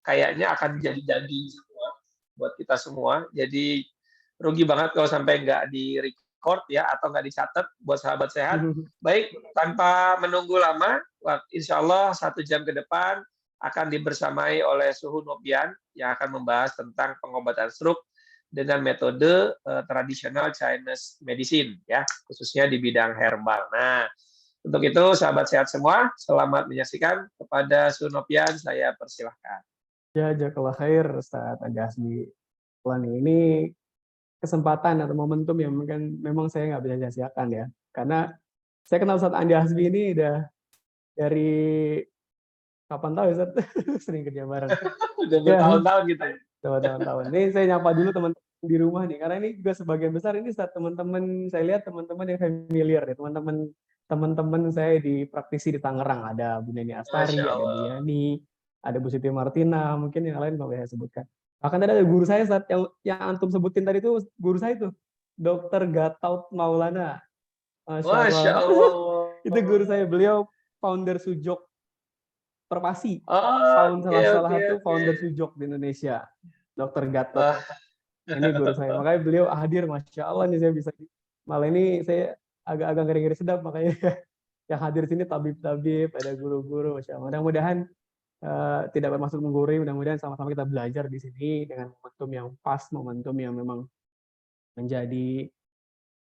kayaknya akan jadi daging semua buat kita semua. Jadi rugi banget kalau sampai nggak di record ya atau nggak dicatat buat sahabat sehat. Baik, tanpa menunggu lama, insya Allah 1 jam ke depan akan dibersamai oleh Suhu Nopian yang akan membahas tentang pengobatan stroke dengan metode tradisional Chinese medicine ya, khususnya di bidang herbal. Nah, untuk itu sahabat sehat semua, selamat menyaksikan. Kepada Suhu Nopian saya persilahkan. Ya, jazakallah khair Ustaz Andi Hasbi. Ini kesempatan atau momentum yang mungkin memang saya nggak bisa sia-siakan ya. Karena saya kenal Ustaz Andi Hasbi ini udah dari kapan tahu Ustaz? Sering kerja bareng. Udah Ya, bertahun-tahun gitu ya. tahun-tahun. Ini saya nyapa dulu teman-teman di rumah nih, karena ini juga sebagian besar ini saat teman-teman saya lihat teman-teman yang familiar ya, teman-teman saya di praktisi di Tangerang, ada Bu Neni Astari, Masya ada Bu Allah. Yani, ada Bu Siti Martina, mungkin yang lain nggak saya sebutkan. Bahkan tadi ada guru saya saat yang antum sebutin tadi itu guru saya itu Dr. Gataut Maulana, Masya Masya Allah. Allah. Itu guru saya, beliau founder Sujok Perpasi, Oke, salah oke, satu oke. founder Sujok di Indonesia, Dr. Gatot. Wah, Ini guru saya, makanya beliau hadir, Masya Allah nih saya bisa, malah ini saya agak-agak ngeri-ngeri sedap, makanya yang hadir sini tabib-tabib, ada guru-guru, Masya Allah. Mudah-mudahan tidak bermaksud menggurui, mudah-mudahan sama-sama kita belajar di sini dengan momentum yang pas, momentum yang memang menjadi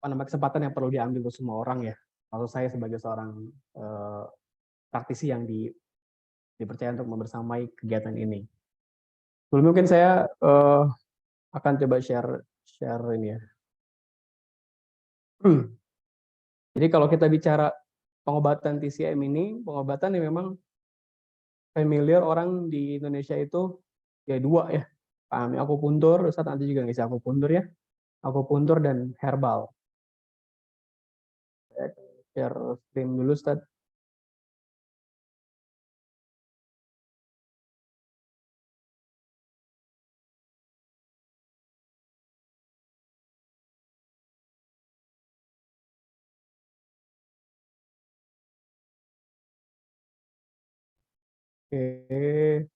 kesempatan yang perlu diambil untuk semua orang ya. Maksud saya sebagai seorang praktisi yang dipercaya untuk membersamai kegiatan ini. Sebelum mungkin saya akan coba share ini ya. Jadi kalau kita bicara pengobatan TCM ini, pengobatan yang memang familiar orang di Indonesia itu ya dua ya. Pahami akupuntur, Ustaz nanti juga ngisi akupuntur ya. Akupuntur dan herbal. Saya share screen dulu Ustaz. Oke.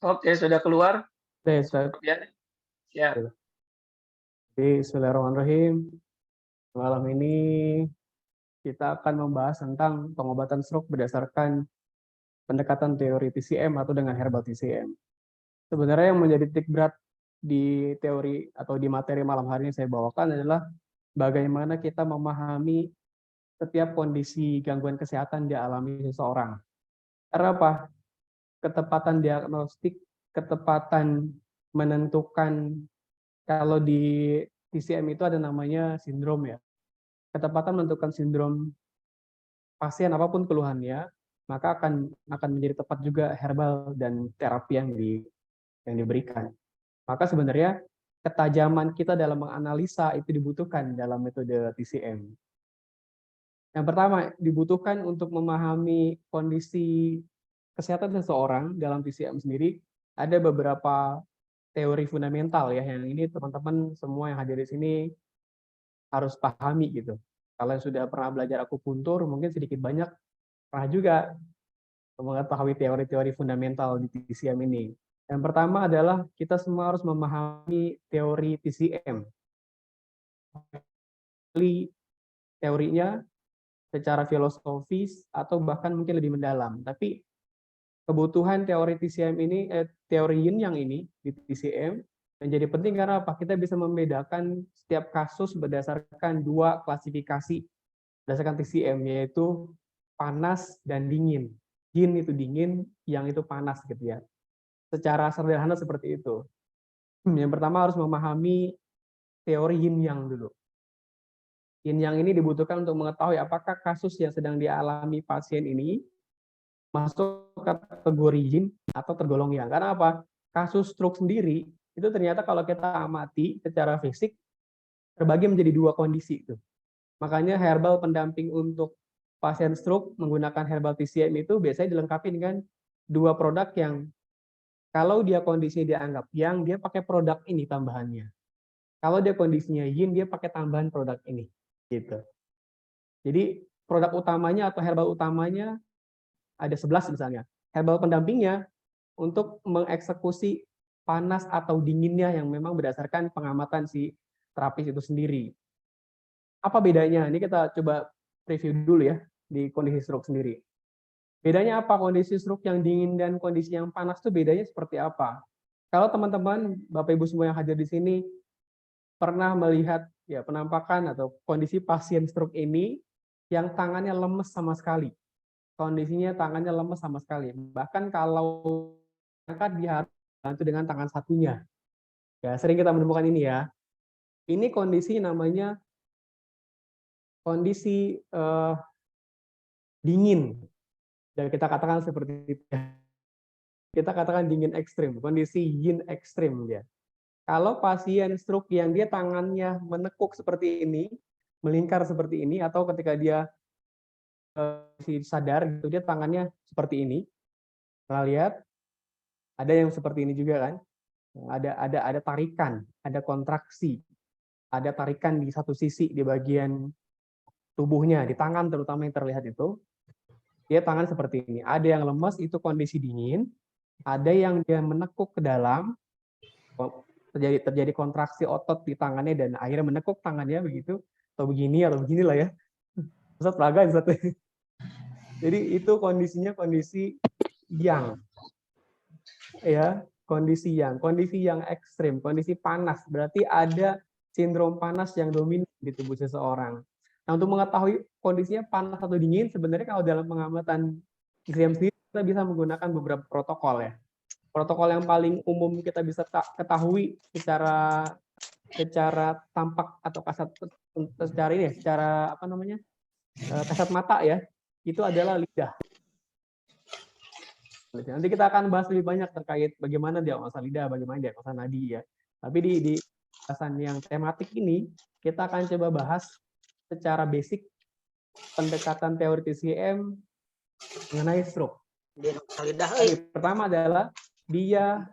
oke, sudah keluar. Oke, Ustaz. Ya. Bismillahirrahmanirrahim. Malam ini kita akan membahas tentang pengobatan stroke berdasarkan pendekatan teori TCM atau dengan herbal TCM. Sebenarnya yang menjadi titik berat di teori atau di materi malam hari ini saya bawakan adalah bagaimana kita memahami setiap kondisi gangguan kesehatan dialami seseorang. Karena apa? Ketepatan diagnostik, ketepatan menentukan, kalau di TCM itu ada namanya sindrom ya. Ketepatan menentukan sindrom pasien apapun keluhannya, maka akan menjadi tepat juga herbal dan terapi yang diberikan. Maka sebenarnya ketajaman kita dalam menganalisa itu dibutuhkan dalam metode TCM. Yang pertama, dibutuhkan untuk memahami kondisi kesehatan seseorang dalam TCM sendiri, ada beberapa teori fundamental ya, yang ini teman-teman semua yang hadir di sini harus pahami gitu. Kalau yang sudah pernah belajar akupuntur, mungkin sedikit banyak pernah juga mengetahui teori-teori fundamental di TCM ini. Yang pertama adalah kita semua harus memahami teori TCM. Teorinya secara filosofis atau bahkan mungkin lebih mendalam. Tapi kebutuhan teori TCM ini, teori yin yang ini di TCM menjadi penting karena apa? Kita bisa membedakan setiap kasus berdasarkan dua klasifikasi berdasarkan TCM, yaitu panas dan dingin. Yin itu dingin, yang itu panas gitu ya. Secara sederhana seperti itu. Yang pertama harus memahami teori yin yang dulu. Yin yang ini dibutuhkan untuk mengetahui apakah kasus yang sedang dialami pasien ini masuk kategori yin atau tergolong yang. Karena apa? Kasus stroke sendiri itu ternyata kalau kita amati secara fisik terbagi menjadi dua kondisi itu. Makanya herbal pendamping untuk pasien stroke menggunakan herbal TCM itu biasanya dilengkapi dengan dua produk yang kalau dia kondisinya dianggap yang, dia pakai produk ini tambahannya. Kalau dia kondisinya yin, dia pakai tambahan produk ini. Gitu. Jadi produk utamanya atau herbal utamanya ada 11 misalnya. Herbal pendampingnya untuk mengeksekusi panas atau dinginnya yang memang berdasarkan pengamatan si terapis itu sendiri. Apa bedanya? Ini kita coba review dulu ya di kondisi stroke sendiri. Bedanya apa kondisi stroke yang dingin dan kondisi yang panas itu bedanya seperti apa? Kalau teman-teman, Bapak Ibu semua yang hadir di sini pernah melihat ya penampakan atau kondisi pasien stroke ini yang tangannya lemes sama sekali. Kondisinya tangannya lemes sama sekali. Bahkan kalau angkat dia harus bantu dengan tangan satunya. Ya, sering kita menemukan ini ya. Ini kondisi namanya kondisi dingin. Dan kita katakan seperti itu. Kita katakan dingin ekstrim, kondisi yin ekstrim dia. Kalau pasien stroke yang dia tangannya menekuk seperti ini, melingkar seperti ini, atau ketika dia sadar gitu, dia tangannya seperti ini. Pernah lihat? Ada yang seperti ini juga kan? Ada tarikan, ada kontraksi, ada tarikan di satu sisi di bagian tubuhnya, di tangan terutama yang terlihat itu. Dia tangan seperti ini. Ada yang lemas, itu kondisi dingin. Ada yang dia menekuk ke dalam, terjadi kontraksi otot di tangannya dan akhirnya menekuk tangannya begitu, atau beginilah ya. Ustaz peraga, Ustaz. Jadi itu kondisinya kondisi yang, ya, kondisi yang ekstrim, kondisi panas. Berarti ada sindrom panas yang dominan di tubuh seseorang. Nah, untuk mengetahui kondisinya panas atau dingin, sebenarnya kalau dalam pengamatan ICM sendiri, kita bisa menggunakan beberapa protokol ya. Protokol yang paling umum kita bisa ketahui secara tampak atau secara apa namanya, kasat mata ya, itu adalah lidah. Nanti kita akan bahas lebih banyak terkait bagaimana diagnosa lidah, bagaimana diagnosa nadi ya. Tapi di bahasan yang tematik ini kita akan coba bahas secara basic pendekatan teori TCM mengenai stroke. Pertama adalah dia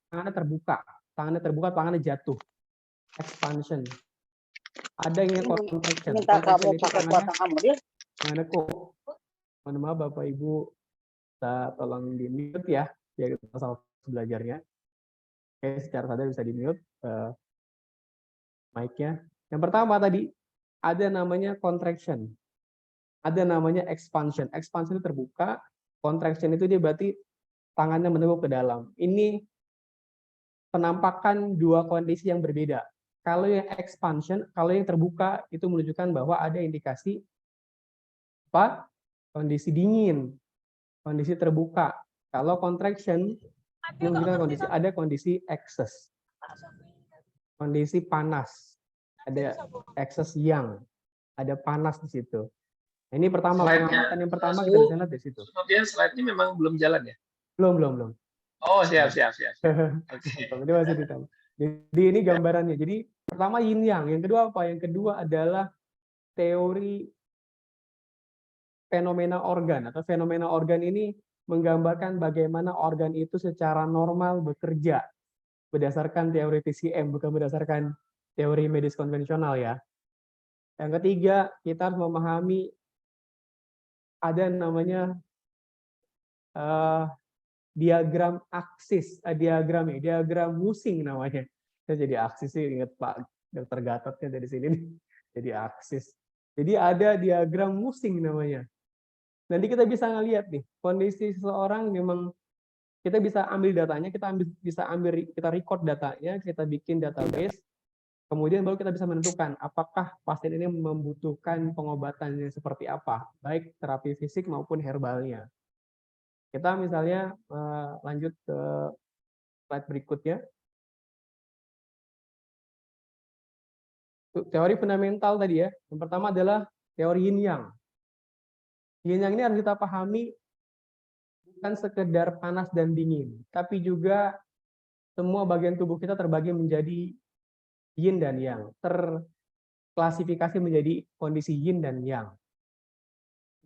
tangannya terbuka, tangannya jatuh, expansion. Ada yang contraction. Contraction itu tangannya kok. Mohon maaf Bapak Ibu, kita tolong di mute ya, biar kita sama belajarnya. Oke, secara sadar bisa di mute mic-nya. Yang pertama tadi ada namanya contraction, ada namanya expansion. Expansion itu terbuka, contraction itu dia berarti tangannya menekuk ke dalam. Ini penampakan dua kondisi yang berbeda. Kalau yang expansion, kalau yang terbuka itu menunjukkan bahwa ada indikasi apa? Kondisi dingin, kondisi terbuka. Kalau contraction itu menunjukkan ada kondisi excess, kondisi panas, ada excess yang, ada panas di situ. Ini pertama, pengamatan yang pertama kita bisa lihat di situ. Kemudian slide-nya memang belum jalan ya? Belum. Oh, siap. Oke. Ini masih ditambah. Jadi ini gambarannya. Jadi pertama yin yang, yang kedua apa? Yang kedua adalah teori fenomena organ, atau fenomena organ ini menggambarkan bagaimana organ itu secara normal bekerja berdasarkan teori TCM, bukan berdasarkan teori medis konvensional ya. Yang ketiga, kita harus memahami ada namanya diagram aksis, diagram Mussing namanya. Saya jadi aksis sih, ingat Pak Dr. Gatotnya dari sini nih. Jadi aksis. Jadi ada diagram Mussing namanya. Nanti kita bisa ngelihat nih, kondisi seseorang memang kita bisa ambil datanya, kita record datanya, kita bikin database, kemudian baru kita bisa menentukan apakah pasien ini membutuhkan pengobatan yang seperti apa, baik terapi fisik maupun herbalnya. Kita misalnya lanjut ke slide berikutnya. Teori fundamental tadi ya. Yang pertama adalah teori yin yang. Yin yang ini harus kita pahami bukan sekedar panas dan dingin, tapi juga semua bagian tubuh kita terbagi menjadi yin dan yang, terklasifikasi menjadi kondisi yin dan yang.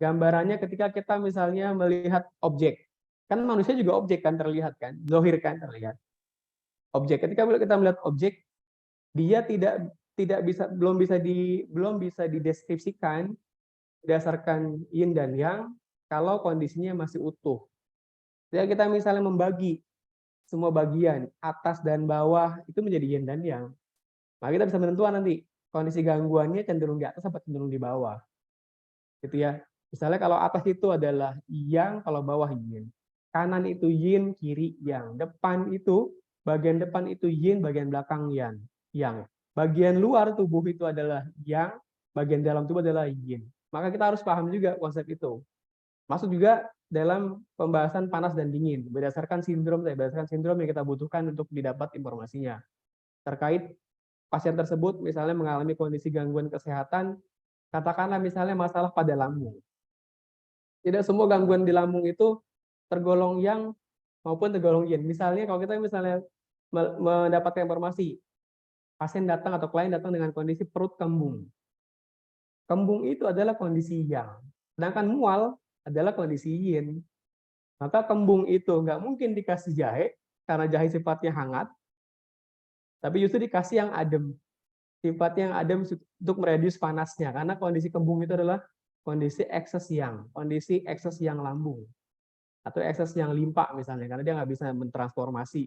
Gambarannya ketika kita misalnya melihat objek, kan manusia juga objek kan, terlihat kan, zohir kan, terlihat. Objek, ketika kita melihat objek, dia tidak bisa, belum bisa dideskripsikan berdasarkan yin dan yang kalau kondisinya masih utuh. Ketika kita misalnya membagi semua bagian atas dan bawah itu menjadi yin dan yang, maka kita bisa menentukan nanti kondisi gangguannya cenderung di atas atau cenderung di bawah, gitu ya. Misalnya kalau atas itu adalah yang, kalau bawah yin. Kanan itu yin, kiri yang. Bagian depan itu yin, bagian belakang yang. Bagian luar tubuh itu adalah yang, bagian dalam tubuh adalah yin. Maka kita harus paham juga konsep itu. Masuk juga dalam pembahasan panas dan dingin, berdasarkan sindrom yang kita butuhkan untuk didapat informasinya. Terkait pasien tersebut misalnya mengalami kondisi gangguan kesehatan, katakanlah misalnya masalah pada lambung. Tidak semua gangguan di lambung itu tergolong yang maupun tergolong yin. Misalnya kalau kita misalnya mendapatkan informasi, pasien datang atau klien datang dengan kondisi perut kembung. Kembung itu adalah kondisi yang. Sedangkan mual adalah kondisi yin. Maka kembung itu nggak mungkin dikasih jahe, karena jahe sifatnya hangat, tapi justru dikasih yang adem. Sifatnya yang adem untuk meredius panasnya, karena kondisi kembung itu adalah kondisi ekses yang lambung, atau ekses yang limpa misalnya, karena dia nggak bisa mentransformasi,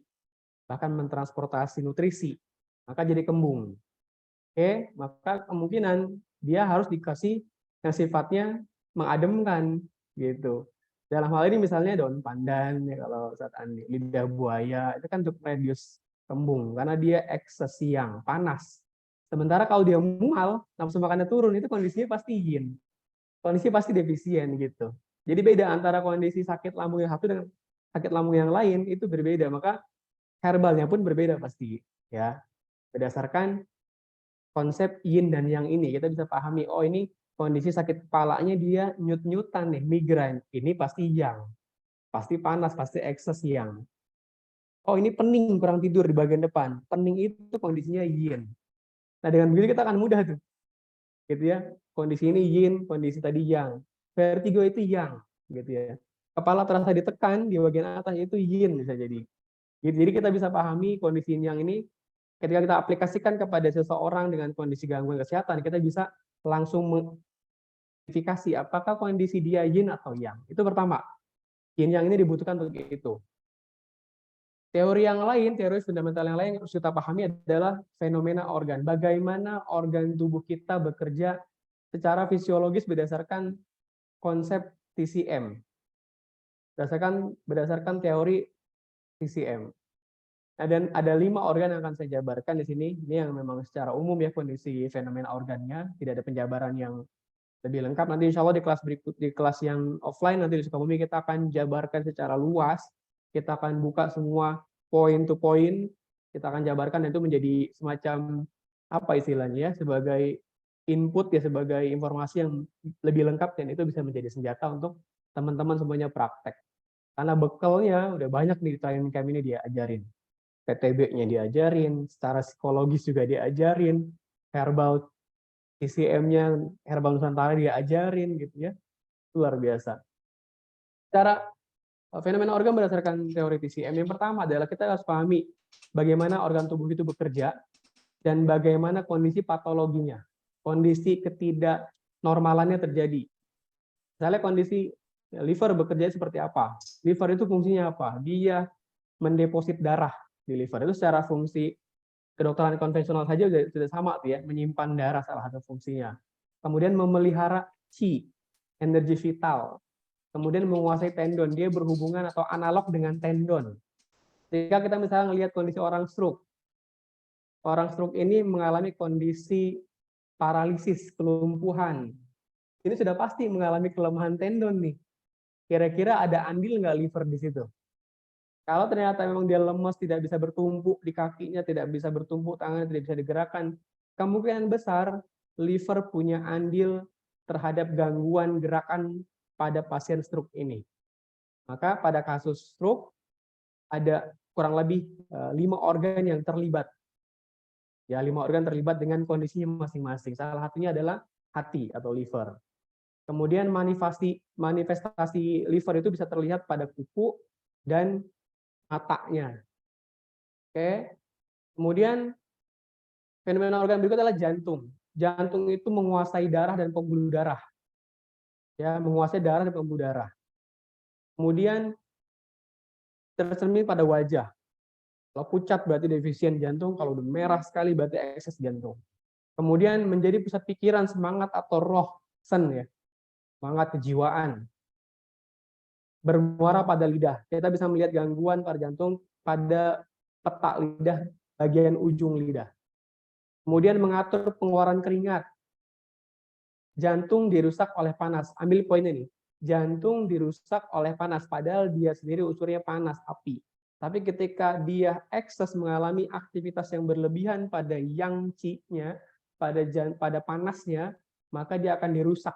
bahkan mentransportasi nutrisi, maka jadi kembung. Oke, maka kemungkinan dia harus dikasih yang sifatnya mengademkan, gitu. Dalam hal ini misalnya daun pandan, ya kalau saat lidah buaya, itu kan untuk reduce kembung, karena dia ekses yang panas. Sementara kalau dia mual, nafsu makannya turun, itu kondisinya pasti yin. Kondisi pasti defisien gitu. Jadi beda antara kondisi sakit lambung yang satu dengan sakit lambung yang lain, itu berbeda. Maka herbalnya pun berbeda pasti, ya. Berdasarkan konsep yin dan yang ini, kita bisa pahami, oh ini kondisi sakit kepalanya dia nyut-nyutan nih, migrain. Ini pasti yang, pasti panas, pasti ekses yang. Oh ini pening, kurang tidur di bagian depan. Pening itu kondisinya yin. Nah dengan begitu kita akan mudah tuh, gitu ya. Kondisi ini yin, kondisi tadi yang. Vertigo itu yang, gitu ya. Kepala terasa ditekan di bagian atas itu yin bisa jadi. Jadi kita bisa pahami kondisi yang ini ketika kita aplikasikan kepada seseorang dengan kondisi gangguan kesehatan, kita bisa langsung mengidentifikasi apakah kondisi dia yin atau yang. Itu pertama. Yin yang ini dibutuhkan untuk itu. Teori yang lain, teori fundamental yang lain yang harus kita pahami adalah fenomena organ. Bagaimana organ tubuh kita bekerja secara fisiologis berdasarkan konsep TCM. Berdasarkan teori TCM. Nah, dan ada 5 organ yang akan saya jabarkan di sini. Ini yang memang secara umum ya kondisi fenomena organnya. Tidak ada penjabaran yang lebih lengkap. Nanti insya Allah di kelas berikut, di kelas yang offline nanti di Sukabumi kita akan jabarkan secara luas. Kita akan buka semua point to point. Kita akan jabarkan dan itu menjadi semacam apa istilahnya ya, sebagai input ya, sebagai informasi yang lebih lengkap, dan itu bisa menjadi senjata untuk teman-teman semuanya praktek. Karena bekalnya udah banyak nih di training kami ini dia ajarin. PTB-nya diajarin, secara psikologis juga diajarin, herbal TCM-nya, herbal Nusantara diajarin gitu ya. Luar biasa. Cara fenomena organ berdasarkan teori TCM, yang pertama adalah kita harus pahami bagaimana organ tubuh itu bekerja dan bagaimana kondisi patologinya, kondisi ketidaknormalannya terjadi. Misalnya kondisi liver bekerja seperti apa? Liver itu fungsinya apa? Dia mendeposit darah di liver. Itu secara fungsi kedokteran konvensional saja sudah sama tuh ya, menyimpan darah salah satu fungsinya. Kemudian memelihara qi, energi vital. Kemudian menguasai tendon, dia berhubungan atau analog dengan tendon. Jika kita misalnya melihat kondisi orang stroke ini mengalami kondisi paralisis, kelumpuhan. Ini sudah pasti mengalami kelemahan tendon nih. Kira-kira ada andil nggak liver di situ? Kalau ternyata memang dia lemas, tidak bisa bertumpuk di kakinya, tidak bisa bertumpuk tangannya, tidak bisa digerakkan, kemungkinan besar liver punya andil terhadap gangguan gerakan pada pasien stroke ini. Maka pada kasus stroke ada kurang lebih 5 organ yang terlibat. Ya, 5 organ terlibat dengan kondisinya masing-masing. Salah satunya adalah hati atau liver. Kemudian manifestasi liver itu bisa terlihat pada kuku dan matanya. Oke. Kemudian fenomena organ berikut adalah jantung. Jantung itu menguasai darah dan pembuluh darah. Ya, menguasai darah dan pembuluh darah. Kemudian tercermin pada wajah. Kalau pucat berarti defisien jantung, kalau udah merah sekali berarti ekses jantung. Kemudian menjadi pusat pikiran, semangat atau roh, sen ya, semangat kejiwaan. Bermuara pada lidah. Kita bisa melihat gangguan pada jantung pada peta lidah, bagian ujung lidah. Kemudian mengatur pengeluaran keringat. Jantung dirusak oleh panas. Ambil poinnya nih. Jantung dirusak oleh panas, padahal dia sendiri unsurnya panas, api. Tapi ketika dia ekses mengalami aktivitas yang berlebihan pada yang qi-nya, pada panasnya, maka dia akan dirusak.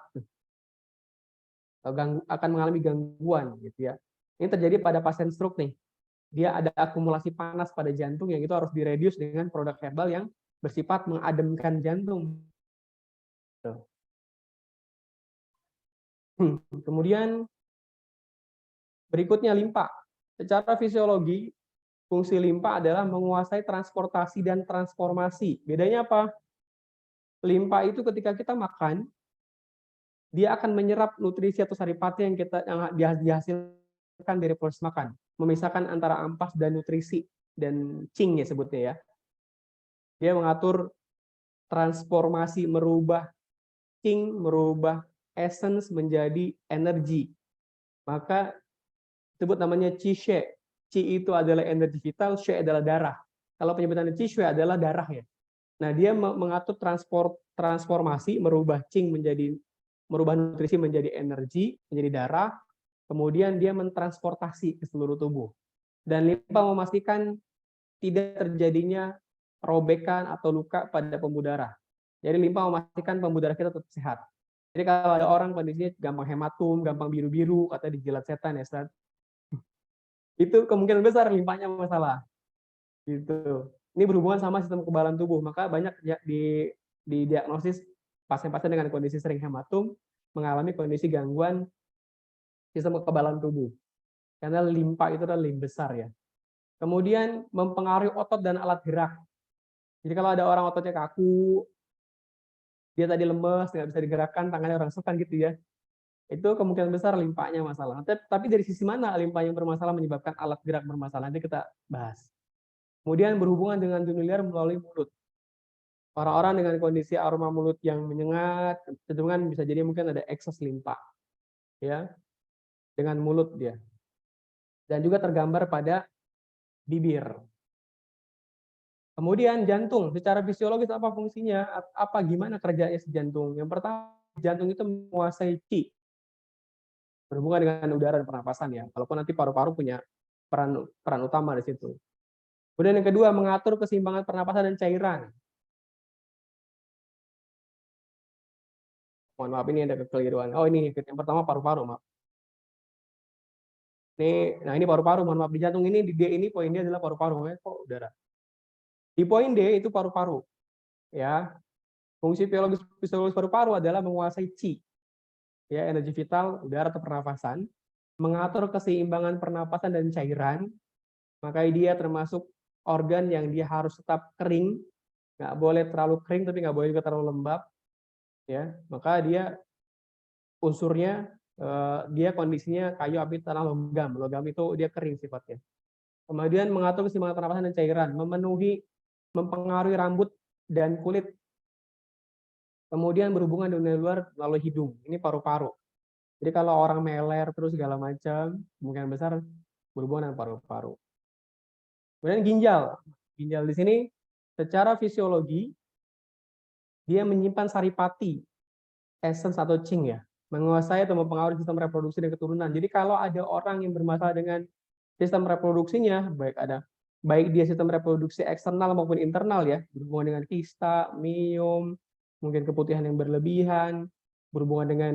Akan mengalami gangguan gitu ya. Ini terjadi pada pasien stroke nih. Dia ada akumulasi panas pada jantung yang itu harus direduce dengan produk herbal yang bersifat mengademkan jantung. Kemudian berikutnya limpa. Secara fisiologi, fungsi limpa adalah menguasai transportasi dan transformasi. Bedanya apa? Limpa itu ketika kita makan, dia akan menyerap nutrisi atau saripati yang dihasilkan dari proses makan, memisahkan antara ampas dan nutrisi dan qing ya sebutnya ya. Dia mengatur transformasi, merubah qing, merubah essence menjadi energi. Maka disebut namanya qi she. Qi itu adalah energi vital, she adalah darah. Kalau penyebutannya qi shui adalah darah ya. Nah, dia mengatur transformasi, merubah qing merubah nutrisi menjadi energi, menjadi darah, kemudian dia mentransportasi ke seluruh tubuh. Dan limpa memastikan tidak terjadinya robekan atau luka pada pembuluh darah. Jadi limpa memastikan pembuluh darah kita tetap sehat. Jadi kalau ada orang kondisinya gampang hematum, gampang biru-biru, kata dijilat setan ya, Ustaz. Itu kemungkinan besar limpanya masalah. Gitu. Ini berhubungan sama sistem kekebalan tubuh, maka banyak di diagnosis pasien-pasien dengan kondisi sering hematum mengalami kondisi gangguan sistem kekebalan tubuh. Karena limpa itu adalah lim besar ya. Kemudian mempengaruhi otot dan alat gerak. Jadi kalau ada orang ototnya kaku, dia tadi lemes, nggak bisa digerakkan, tangannya orang kan gitu ya. Itu kemungkinan besar limpanya masalah. Tapi dari sisi mana limpa yang bermasalah menyebabkan alat gerak bermasalah, nanti kita bahas. Kemudian berhubungan dengan dunia luar melalui mulut. Orang-orang dengan kondisi aroma mulut yang menyengat, kecenderungan bisa jadi mungkin ada ekses limpa, ya, dengan mulut dia. Dan juga tergambar pada bibir. Kemudian jantung, secara fisiologis apa fungsinya? Apa gimana kerjanya si jantung? Yang pertama, jantung itu menguasai qi, berhubungan dengan udara dan pernapasan ya. Walaupun nanti paru-paru punya peran utama di situ. Kemudian yang kedua, mengatur keseimbangan pernapasan dan cairan. Mohon maaf ini ada kekeliruan. Oh ini yang pertama paru-paru, maaf. Ini paru-paru, mohon maaf, di jantung ini di D ini poin D adalah paru-paru, kok udara. Di poin D itu paru-paru. Ya. Fungsi fisiologis paru-paru adalah menguasai qi. Ya, energi vital, udara atau pernapasan, mengatur keseimbangan pernapasan dan cairan. Maka dia termasuk organ yang dia harus tetap kering, nggak boleh terlalu kering tapi nggak boleh juga terlalu lembab. Ya, maka dia unsurnya dia kondisinya kayu, api, tanah, logam. Logam itu dia kering sifatnya. Kemudian mengatur keseimbangan pernapasan dan cairan, mempengaruhi rambut dan kulit. Kemudian berhubungan dengan luar melalui hidung. Ini paru-paru. Jadi kalau orang meler terus segala macam, kemungkinan besar berhubungan dengan paru-paru. Kemudian ginjal. Ginjal di sini secara fisiologi dia menyimpan saripati, essence atau qing ya, menguasai atau mempengaruhi sistem reproduksi dan keturunan. Jadi kalau ada orang yang bermasalah dengan sistem reproduksinya, baik dia sistem reproduksi eksternal maupun internal ya, berhubungan dengan kista, miom, mungkin keputihan yang berlebihan, berhubungan dengan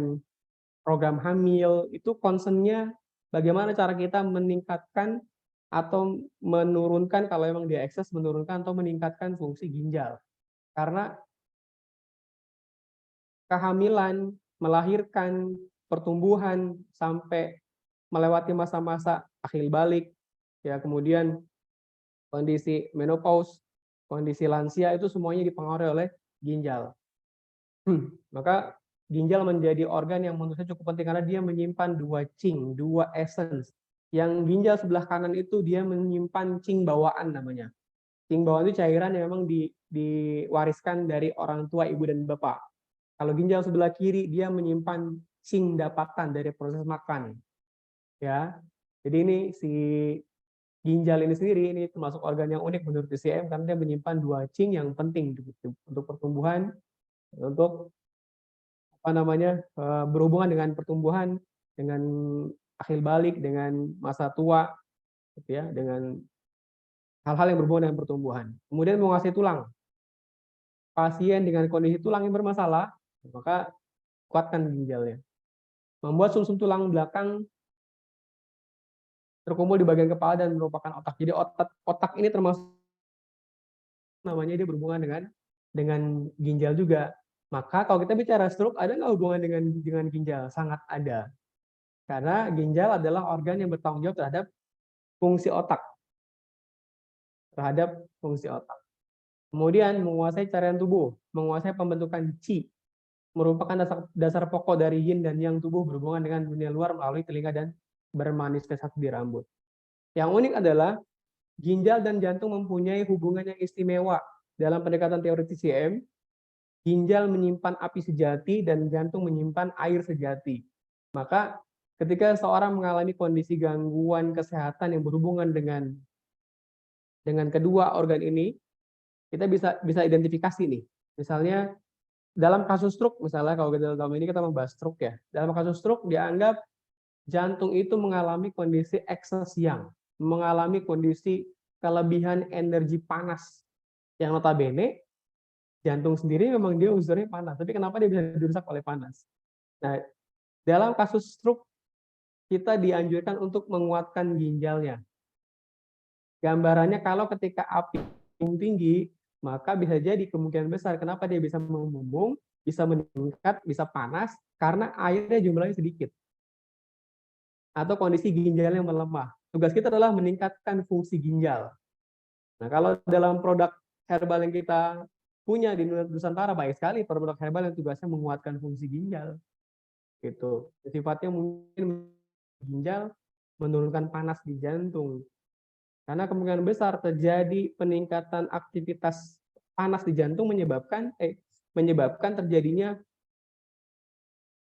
program hamil, itu concern-nya bagaimana cara kita meningkatkan atau menurunkan, kalau memang dia ekses, menurunkan atau meningkatkan fungsi ginjal. Karena kehamilan, melahirkan, pertumbuhan, sampai melewati masa-masa akhir balik, ya kemudian kondisi menopause, kondisi lansia itu semuanya dipengaruhi oleh ginjal. Maka ginjal menjadi organ yang menurut saya cukup penting karena dia menyimpan dua qing, dua essence. Yang ginjal sebelah kanan itu dia menyimpan qing bawaan namanya. Qing bawaan itu cairan yang memang diwariskan dari orang tua ibu dan bapak. Kalau ginjal sebelah kiri dia menyimpan qing dapatan dari proses makan. Ya. Jadi ini si ginjal ini sendiri ini termasuk organ yang unik menurut TCM karena dia menyimpan dua qing yang penting untuk pertumbuhan, untuk berhubungan dengan pertumbuhan, dengan akhir balik, dengan masa tua, gitu ya, dengan hal-hal yang berhubungan dengan pertumbuhan. Kemudian menguasai tulang. Pasien dengan kondisi tulang yang bermasalah, maka kuatkan ginjalnya. Membuat sumsum tulang belakang terkumpul di bagian kepala dan merupakan otak. Jadi otak ini termasuk namanya dia berhubungan dengan ginjal juga. Maka kalau kita bicara stroke, ada nggak hubungan dengan ginjal? Sangat ada. Karena ginjal adalah organ yang bertanggung jawab terhadap fungsi otak. Kemudian menguasai cairan tubuh, menguasai pembentukan qi, merupakan dasar pokok dari yin dan yang tubuh berhubungan dengan dunia luar melalui telinga dan bermanifestasi di rambut. Yang unik adalah ginjal dan jantung mempunyai hubungan yang istimewa. Dalam pendekatan teori TCM, ginjal menyimpan api sejati dan jantung menyimpan air sejati. Maka ketika seorang mengalami kondisi gangguan kesehatan yang berhubungan dengan kedua organ ini, kita bisa identifikasi nih. Misalnya dalam kasus stroke, misalnya kalau kita membahas stroke ya. Dalam kasus stroke dianggap jantung itu mengalami kondisi excess yang, mengalami kondisi kelebihan energi panas. Yang notabene jantung sendiri memang dia unsurnya panas, tapi kenapa dia bisa dirusak oleh panas? Nah, dalam kasus stroke kita dianjurkan untuk menguatkan ginjalnya. Gambarannya kalau ketika api tinggi, maka bisa jadi kemungkinan besar kenapa dia bisa membumbung, bisa meningkat, bisa panas, karena airnya jumlahnya sedikit. Atau kondisi ginjal yang melemah. Tugas kita adalah meningkatkan fungsi ginjal. Nah, kalau dalam produk herbal yang kita punya di Nusantara, baik sekali produk herbal yang tugasnya menguatkan fungsi ginjal. Gitu. Sifatnya mungkin ginjal menurunkan panas di jantung. Karena kemungkinan besar terjadi peningkatan aktivitas panas di jantung menyebabkan terjadinya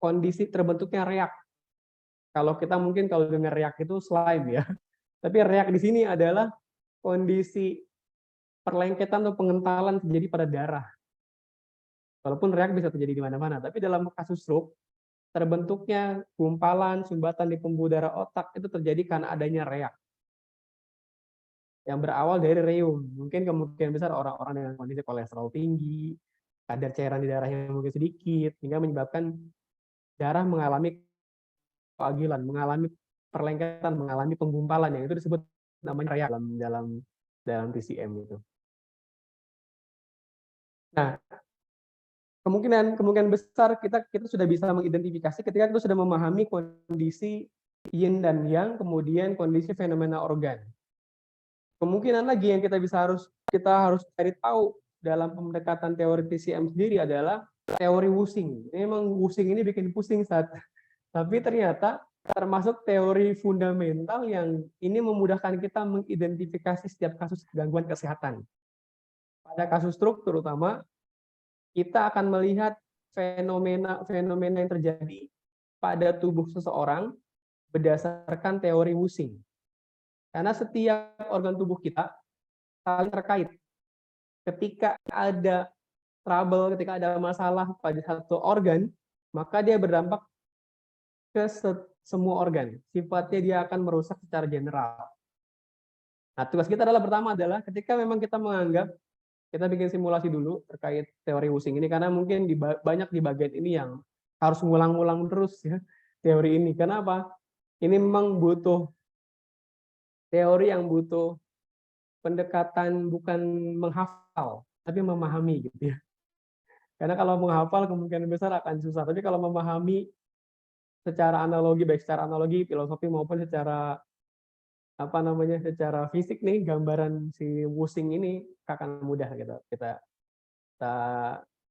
kondisi terbentuknya reak. Kalau kita mungkin kalau dengar reak itu slime ya. Tapi reak di sini adalah kondisi perlengketan atau pengentalan terjadi pada darah. Walaupun reak bisa terjadi di mana-mana, tapi dalam kasus stroke terbentuknya gumpalan, sumbatan di pembuluh darah otak itu terjadi karena adanya reak yang berawal dari reum. Mungkin kemungkinan besar orang-orang dengan kondisi kolesterol tinggi, kadar cairan di darah yang mungkin sedikit, hingga menyebabkan darah mengalami koagulan, mengalami perlengketan, mengalami penggumpalan yang itu disebut namanya reak dalam TCM itu. Nah, kemungkinan besar kita sudah bisa mengidentifikasi ketika kita sudah memahami kondisi yin dan yang, kemudian kondisi fenomena organ. Kemungkinan lagi yang kita harus cari tahu dalam pendekatan teori TCM sendiri adalah teori Wusing. Memang Wusing ini bikin pusing tapi ternyata termasuk teori fundamental yang ini memudahkan kita mengidentifikasi setiap kasus gangguan kesehatan. Pada kasus stroke terutama, kita akan melihat fenomena yang terjadi pada tubuh seseorang berdasarkan teori Wusing. Karena setiap organ tubuh kita saling terkait. Ketika ada trouble, ketika ada masalah pada satu organ, maka dia berdampak ke semua organ. Sifatnya dia akan merusak secara general. Nah, tugas kita pertama adalah ketika memang kita menganggap, kita bikin simulasi dulu terkait teori Wusing ini, karena mungkin banyak di bagian ini yang harus ngulang-ngulang terus ya teori ini. Kenapa? Ini memang butuh teori yang butuh pendekatan bukan menghafal, tapi memahami gitu ya. Karena kalau menghafal kemungkinan besar akan susah, tapi kalau memahami secara analogi, baik secara analogi, filosofi maupun secara apa namanya, secara fisik nih, gambaran si Wusing ini akan mudah kita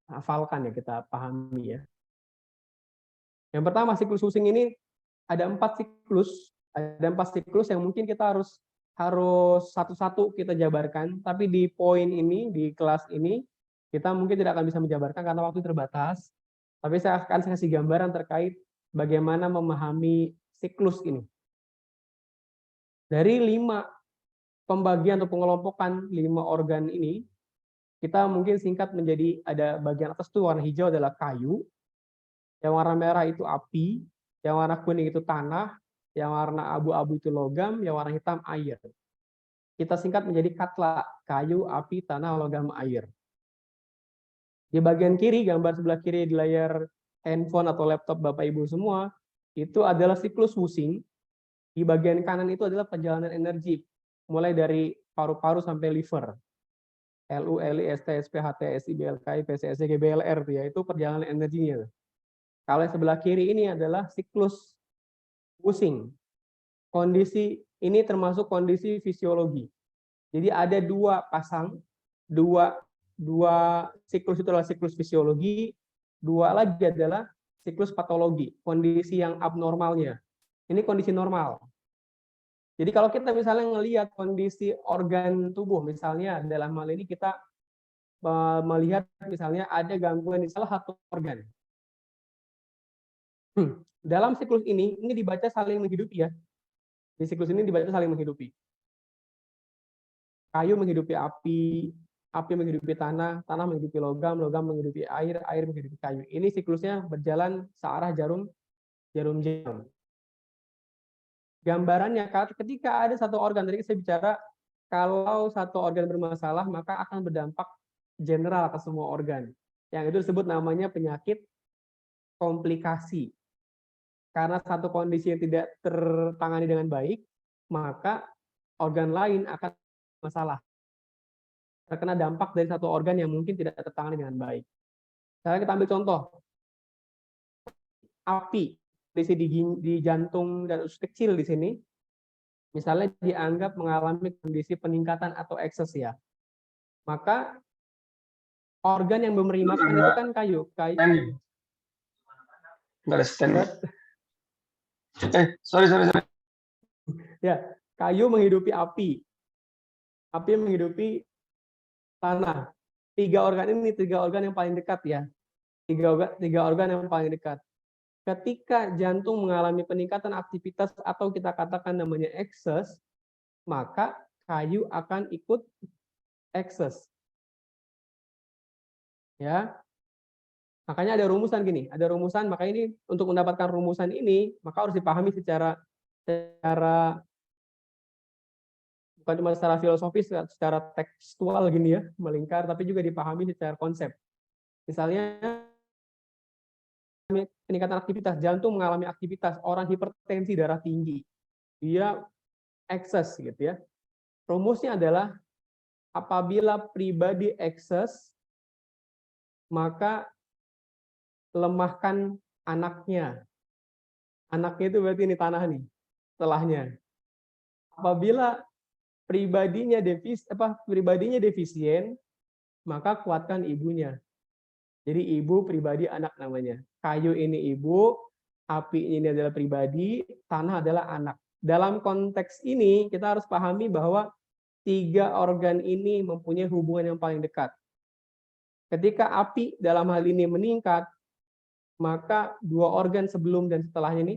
hafalkan ya, kita pahami ya. Yang pertama, siklus Wusing ini ada 4 siklus yang mungkin kita harus satu-satu kita jabarkan, tapi di poin ini, di kelas ini, kita mungkin tidak akan bisa menjabarkan karena waktu terbatas, tapi saya akan kasih gambaran terkait bagaimana memahami siklus ini. Dari 5 pembagian atau pengelompokan 5 organ ini, kita mungkin singkat menjadi ada bagian atas itu warna hijau adalah kayu, yang warna merah itu api, yang warna kuning itu tanah, yang warna abu-abu itu logam, yang warna hitam air. Kita singkat menjadi katla, kayu, api, tanah, logam, air. Di bagian kiri, gambar sebelah kiri di layar handphone atau laptop Bapak Ibu semua, itu adalah siklus Wusing. Di bagian kanan itu adalah perjalanan energi, mulai dari paru-paru sampai liver. LU, LI, ST, SP, HT, SI, BLKI, PCSD, GBLR, itu perjalanan energinya. Kalau yang sebelah kiri ini adalah siklus Wusing. Kondisi ini termasuk kondisi fisiologi. Jadi ada 2 pasang, dua siklus itu adalah siklus fisiologi, 2 lagi adalah siklus patologi, kondisi yang abnormalnya. Ini kondisi normal. Jadi kalau kita misalnya melihat kondisi organ tubuh, misalnya dalam hal ini kita melihat misalnya ada gangguan di salah satu organ. Dalam siklus ini dibaca saling menghidupi ya. Di siklus ini dibaca saling menghidupi. Kayu menghidupi api, api menghidupi tanah, tanah menghidupi logam, logam menghidupi air, air menghidupi kayu. Ini siklusnya berjalan searah jarum jam. Gambarannya ketika ada satu organ, tadi saya bicara kalau satu organ bermasalah maka akan berdampak general ke semua organ. Yang itu disebut namanya penyakit komplikasi. Karena satu kondisi yang tidak tertangani dengan baik, maka organ lain akan masalah. Terkena dampak dari satu organ yang mungkin tidak tertangani dengan baik. Sekarang kita ambil contoh. Api di jantung dan usus kecil di sini, misalnya dianggap mengalami kondisi peningkatan atau ekses ya. Maka organ yang memberi makan itu kan kayu. Nggak ada stand. Sorry. Ya, kayu menghidupi api. Api menghidupi tanah. 3 organ yang paling dekat ya. 3 organ yang paling dekat. Ketika jantung mengalami peningkatan aktivitas atau kita katakan namanya ekses, maka kayu akan ikut ekses. Ya. Makanya ada rumusan gini, maka ini untuk mendapatkan rumusan ini maka harus dipahami secara bukan cuma secara filosofis, secara tekstual gini ya, melingkar, tapi juga dipahami secara konsep. Misalnya peningkatan aktivitas, jantung mengalami aktivitas, orang hipertensi darah tinggi, dia ekses gitu ya. Rumusnya adalah apabila pribadi ekses, maka lemahkan anaknya. Anaknya itu berarti ini tanah nih, setelahnya. Apabila pribadinya defisien, maka kuatkan ibunya. Jadi ibu, pribadi, anak namanya. Kayu ini ibu, api ini adalah pribadi, tanah adalah anak. Dalam konteks ini kita harus pahami bahwa 3 organ ini mempunyai hubungan yang paling dekat. Ketika api dalam hal ini meningkat, maka 2 organ sebelum dan setelahnya ini,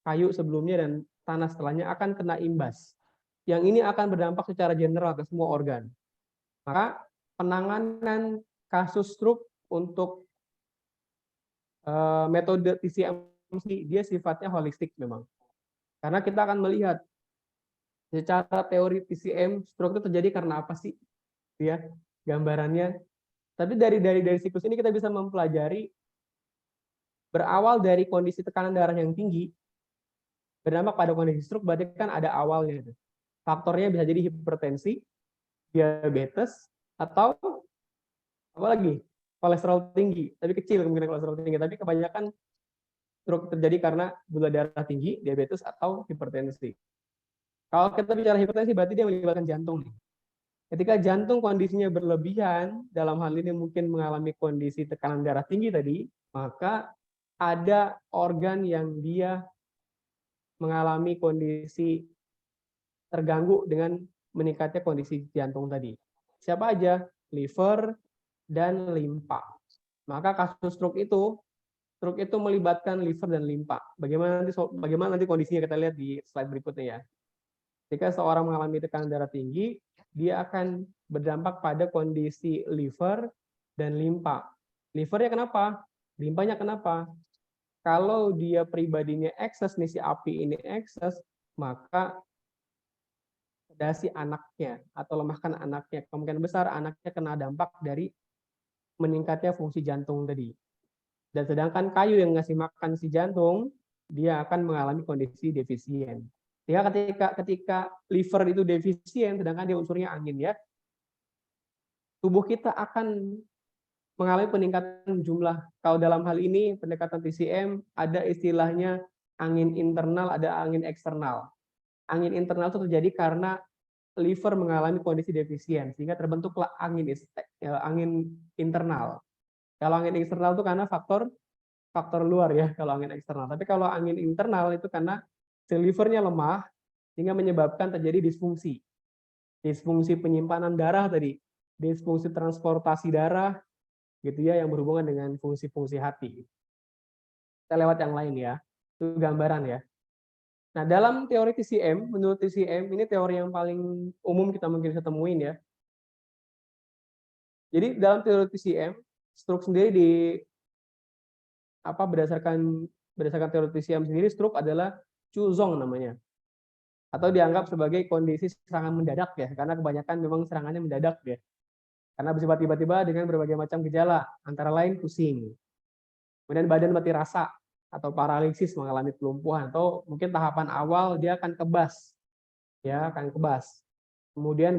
kayu sebelumnya dan tanah setelahnya akan kena imbas. Yang ini akan berdampak secara general ke semua organ. Maka penanganan kasus stroke untuk metode TCM dia sifatnya holistik memang. Karena kita akan melihat secara teori TCM stroke itu terjadi karena apa sih? Ya, gambarannya. Tapi dari siklus ini kita bisa mempelajari berawal dari kondisi tekanan darah yang tinggi berdampak pada kondisi stroke, berarti kan ada awalnya. Faktornya bisa jadi hipertensi, diabetes, atau Apalagi kolesterol tinggi, tapi kecil kemungkinan kolesterol tinggi, tapi kebanyakan stroke terjadi karena gula darah tinggi, diabetes, atau hipertensi. Kalau kita bicara hipertensi, berarti dia melibatkan jantung nih. Ketika jantung kondisinya berlebihan, dalam hal ini mungkin mengalami kondisi tekanan darah tinggi tadi, maka ada organ yang dia mengalami kondisi terganggu dengan meningkatnya kondisi jantung tadi. Siapa aja? Liver dan limpa. Maka kasus stroke itu melibatkan liver dan limpa. Bagaimana nanti kondisinya kita lihat di slide berikutnya ya. Jika seorang mengalami tekanan darah tinggi, dia akan berdampak pada kondisi liver dan limpa. Livernya kenapa? Limpanya kenapa? Kalau dia pribadinya ekses, nih si api ini ekses, maka sedasi anaknya atau lemahkan anaknya. Kemungkinan besar anaknya kena dampak dari meningkatnya fungsi jantung tadi. Dan sedangkan kayu yang ngasih makan si jantung, dia akan mengalami kondisi defisien. Sehingga ketika liver itu defisien, sedangkan dia unsurnya angin ya, tubuh kita akan mengalami peningkatan jumlah. Kalau dalam hal ini pendekatan TCM ada istilahnya angin internal, ada angin eksternal. Angin internal itu terjadi karena liver mengalami kondisi defisien, sehingga terbentuklah angin internal. Kalau angin eksternal itu karena faktor luar ya, kalau angin eksternal. Tapi kalau angin internal itu karena si livernya lemah, sehingga menyebabkan terjadi disfungsi. Disfungsi penyimpanan darah tadi, disfungsi transportasi darah, gitu ya, yang berhubungan dengan fungsi-fungsi hati. Kita lewat yang lain ya, itu gambaran ya. Nah, dalam teori TCM, menurut TCM, ini teori yang paling umum kita mungkin bisa temuin ya. Jadi dalam teori TCM, stroke sendiri berdasarkan teori TCM sendiri, stroke adalah Chuzong namanya. Atau dianggap sebagai kondisi serangan mendadak ya, karena kebanyakan memang serangannya mendadak ya. Karena bersifat tiba-tiba dengan berbagai macam gejala, antara lain pusing. Kemudian badan mati rasa, atau paralisis mengalami kelumpuhan, atau mungkin tahapan awal dia akan kebas. Ya, akan kebas. Kemudian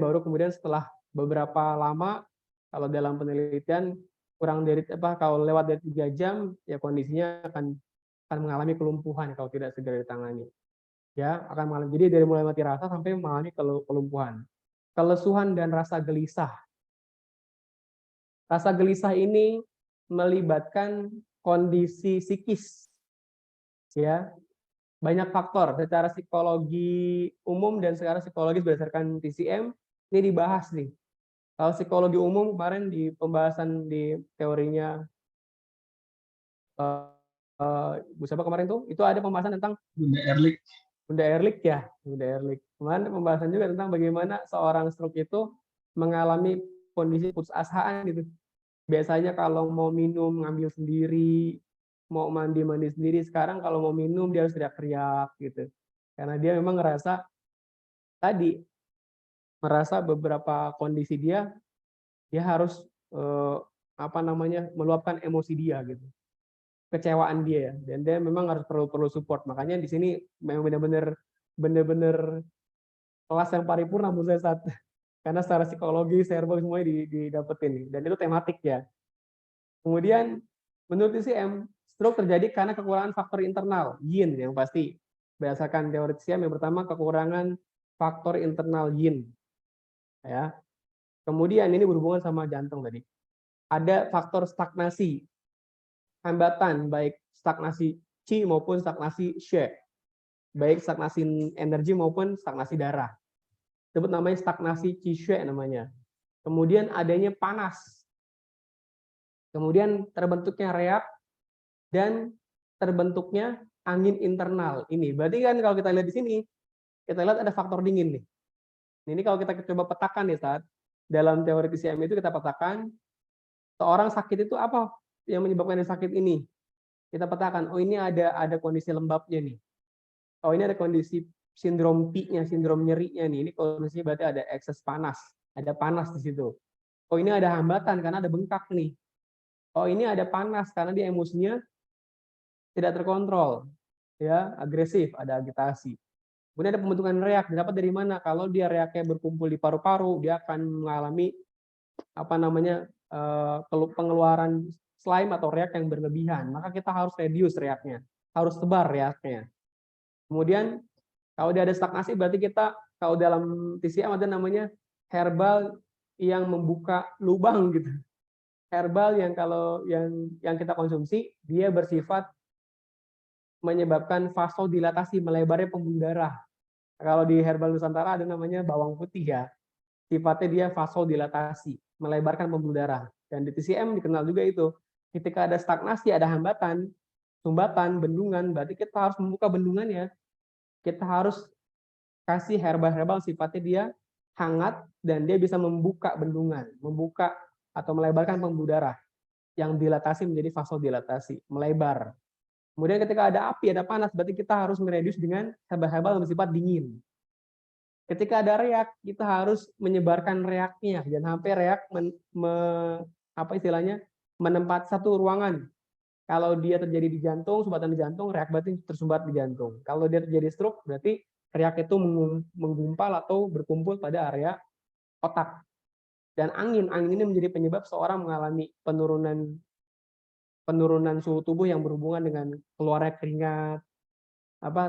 setelah beberapa lama, kalau dalam penelitian kalau lewat dari 3 jam ya kondisinya akan mengalami kelumpuhan kalau tidak segera ditangani. Ya, akan mengalami, jadi dari mulai mati rasa sampai mengalami kelumpuhan. Kelesuan dan rasa gelisah. Rasa gelisah ini melibatkan kondisi psikis. Ya. Banyak faktor secara psikologi umum dan secara psikologis berdasarkan TCM ini dibahas nih. Kalau psikologi umum kemarin di pembahasan di teorinya siapa kemarin tuh, itu ada pembahasan tentang Bunda Ehrlich. Bunda Ehrlich ya, Bunda Ehrlich. Kemarin ada pembahasan juga tentang bagaimana seorang stroke itu mengalami kondisi putus asaan gitu. Biasanya kalau mau minum ngambil sendiri, mau mandi sendiri. Sekarang kalau mau minum dia harus teriak-teriak gitu. Karena dia memang merasa beberapa kondisi dia harus meluapkan emosi dia gitu. Kecewaan dia ya. Dan dia memang harus perlu support. Makanya di sini memang benar-benar kelas yang paripurna menurut saya karena secara psikologi, serba semuanya didapetin dan itu tematik ya. Kemudian menurut TCM, stroke terjadi karena kekurangan faktor internal, yin yang pasti. Berdasarkan teori TCM, yang pertama kekurangan faktor internal yin. Ya. Kemudian ini berhubungan sama jantung tadi. Ada faktor stagnasi, hambatan baik stagnasi qi maupun stagnasi she, baik stagnasi energi maupun stagnasi darah. Disebut namanya stagnasi qi she namanya. Kemudian adanya panas. Kemudian terbentuknya reak dan terbentuknya angin internal. Ini berarti kan kalau kita lihat di sini, kita lihat ada faktor dingin nih. Ini kalau kita coba petakan ya saat dalam teori TCM itu kita petakan seorang sakit itu apa yang menyebabkan dia sakit ini. Kita petakan, oh ini ada kondisi lembabnya nih. Oh ini ada kondisi sindrom P-nya, sindrom nyerinya nih. Ini kondisinya berarti ada ekses panas, ada panas di situ. Oh ini ada hambatan karena ada bengkak nih. Oh ini ada panas karena dia emosinya tidak terkontrol, ya agresif, ada agitasi. Kemudian ada pembentukan reak, didapat dari mana? Kalau dia reaknya berkumpul di paru-paru, dia akan mengalami pengeluaran slime atau reak yang berlebihan, maka kita harus reduce reaknya, harus sebar reaknya. Kemudian kalau dia ada stagnasi, berarti kita kalau dalam TCM ada namanya herbal yang membuka lubang gitu. Herbal yang kalau yang kita konsumsi dia bersifat menyebabkan vasodilatasi, melebarnya pembuluh darah. Kalau di herbal Nusantara ada namanya bawang putih ya. Sifatnya dia vasodilatasi, melebarkan pembuluh darah. Dan di TCM dikenal juga itu. Ketika ada stagnasi, ada hambatan, sumbatan, bendungan, berarti kita harus membuka bendungannya. Kita harus kasih herbal-herbal sifatnya dia hangat dan dia bisa membuka bendungan, membuka atau melebarkan pembuluh darah yang dilatasi menjadi vasodilatasi, melebar. Kemudian ketika ada api, ada panas, berarti kita harus mereduce dengan herbal-herbal yang bersifat dingin. Ketika ada reak, kita harus menyebarkan reaknya, jangan sampai reak menempat satu ruangan. Kalau dia terjadi di jantung, sumbatan di jantung, reak berarti tersumbat di jantung. Kalau dia terjadi stroke, berarti reak itu menggumpal atau berkumpul pada area otak. Dan angin ini menjadi penyebab seorang mengalami penurunan suhu tubuh yang berhubungan dengan keluarnya keringat,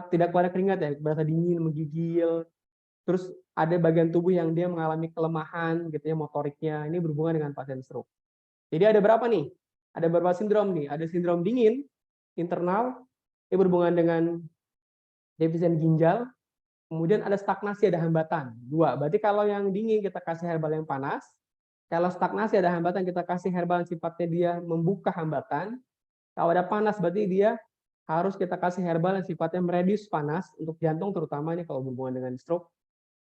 tidak keluar keringat ya, berasa dingin, menggigil. Terus ada bagian tubuh yang dia mengalami kelemahan gitu ya, motoriknya. Ini berhubungan dengan pasien stroke. Jadi ada berapa nih? Ada beberapa sindrom nih. Ada sindrom dingin internal, ini berhubungan dengan defisien ginjal. Kemudian ada stagnasi, ada hambatan. 2. Berarti kalau yang dingin kita kasih herbal yang panas. Kalau stagnasi ada hambatan, kita kasih herbal yang sifatnya dia membuka hambatan. Kalau ada panas, berarti dia harus kita kasih herbal yang sifatnya mereduce panas untuk jantung terutama ini kalau berhubungan dengan stroke.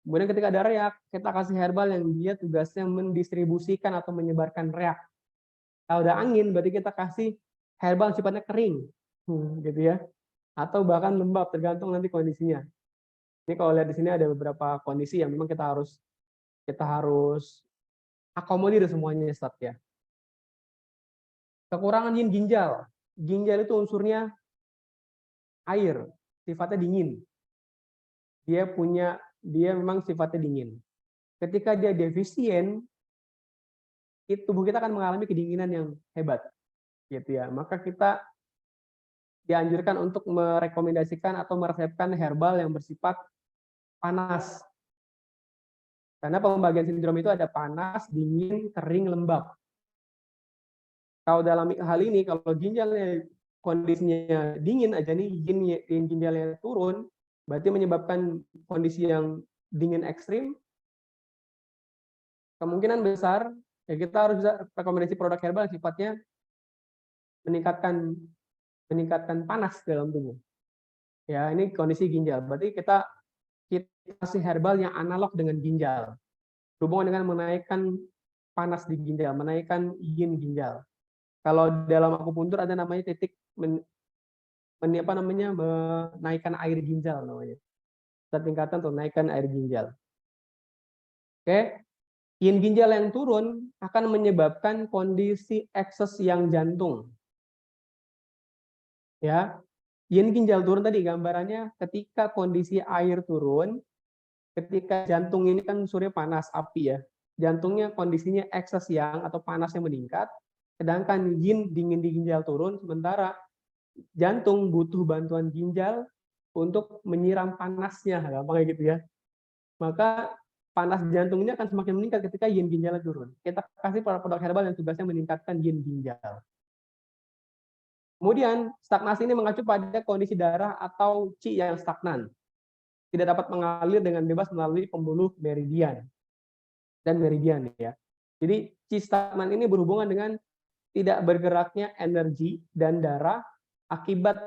Kemudian ketika ada reak, kita kasih herbal yang dia tugasnya mendistribusikan atau menyebarkan reak. Kalau ada angin, berarti kita kasih herbal yang sifatnya kering, gitu ya, atau bahkan lembab, tergantung nanti kondisinya. Ini kalau lihat di sini ada beberapa kondisi yang memang kita harus akomodir semuanya, Ustaz ya. Kekurangan yin ginjal. Ginjal itu unsurnya air, sifatnya dingin. Dia memang sifatnya dingin. Ketika dia defisien, tubuh kita akan mengalami kedinginan yang hebat, gitu ya. Maka kita dianjurkan untuk merekomendasikan atau meresepkan herbal yang bersifat panas. Karena pembagian sindrom itu ada panas, dingin, kering, lembab. Kalau dalam hal ini, kalau ginjalnya kondisinya dingin aja nih, yin ginjalnya turun, berarti menyebabkan kondisi yang dingin ekstrim, kemungkinan besar ya kita harus bisa rekomendasi produk herbal yang sifatnya meningkatkan panas dalam tubuh. Ya, ini kondisi ginjal. Berarti kita kasih herbal yang analog dengan ginjal. Berhubungan dengan menaikkan panas di ginjal, menaikkan yin ginjal. Kalau dalam akupuntur ada namanya titik menaikkan air ginjal namanya. Tingkatan untuk naikkan air ginjal. Oke. Yin ginjal yang turun akan menyebabkan kondisi ekses yang jantung. Ya. Yin ginjal turun tadi gambarannya ketika kondisi air turun, ketika jantung ini kan unsurnya panas, api ya. Jantungnya kondisinya ekses yang atau panasnya meningkat, sedangkan yin dingin di ginjal turun, sementara jantung butuh bantuan ginjal untuk menyiram panasnya, gampangnya gitu ya. Maka panas jantungnya akan semakin meningkat ketika yin ginjalnya turun. Kita kasih produk herbal yang tugasnya meningkatkan yin ginjal. Kemudian, stagnasi ini mengacu pada kondisi darah atau qi yang stagnan. Tidak dapat mengalir dengan bebas melalui pembuluh meridian. Dan meridian ya. Jadi, qi stagnan ini berhubungan dengan tidak bergeraknya energi dan darah akibat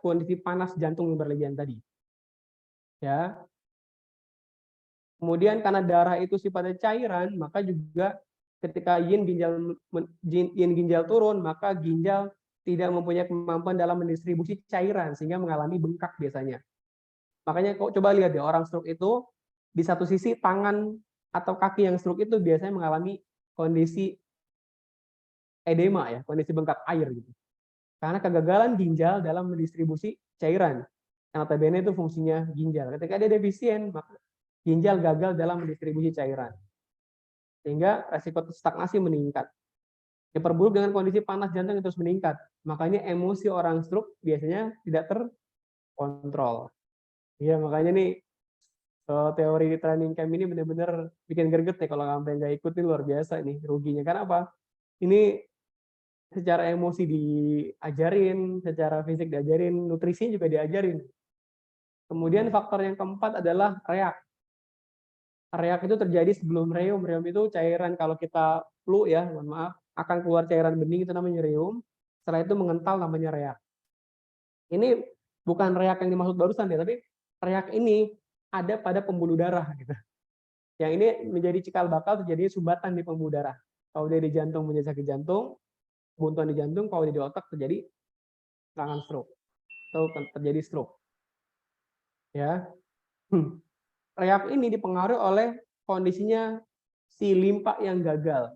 kondisi panas jantung yang berlebihan tadi. Ya. Kemudian karena darah itu sifatnya cairan, maka juga ketika yin ginjal turun, maka ginjal tidak mempunyai kemampuan dalam mendistribusi cairan sehingga mengalami bengkak biasanya. Makanya kok coba lihat ya, orang stroke itu di satu sisi tangan atau kaki yang stroke itu biasanya mengalami kondisi edema ya, kondisi bengkak air gitu. Karena kegagalan ginjal dalam mendistribusi cairan. Yang notabene itu fungsinya ginjal. Ketika dia defisien, maka ginjal gagal dalam mendistribusi cairan. Sehingga resiko stagnasi meningkat. Diperburuk dengan kondisi panas jantung yang terus meningkat. Makanya emosi orang stroke biasanya tidak terkontrol. Iya, makanya nih teori training camp ini benar-benar bikin greget nih kalau sampai nggak ikut, nih luar biasa nih ruginya. Karena apa? Ini secara emosi diajarin, secara fisik diajarin, nutrisi juga diajarin. Kemudian faktor yang keempat adalah reak. Reak itu terjadi sebelum reum. Reum itu cairan, kalau kita flu ya, mohon maaf, akan keluar cairan bening, itu namanya reum. Setelah itu mengental, namanya reak. Ini bukan reak yang dimaksud barusan ya, tapi reak ini ada pada pembuluh darah gitu. Yang ini menjadi cikal bakal terjadi sumbatan di pembuluh darah. Kalau dia di jantung menjadi sakit jantung, buntuan di jantung, kalau dia di otak terjadi serangan stroke atau terjadi stroke. Ya. Reak ini dipengaruhi oleh kondisinya si limpa yang gagal.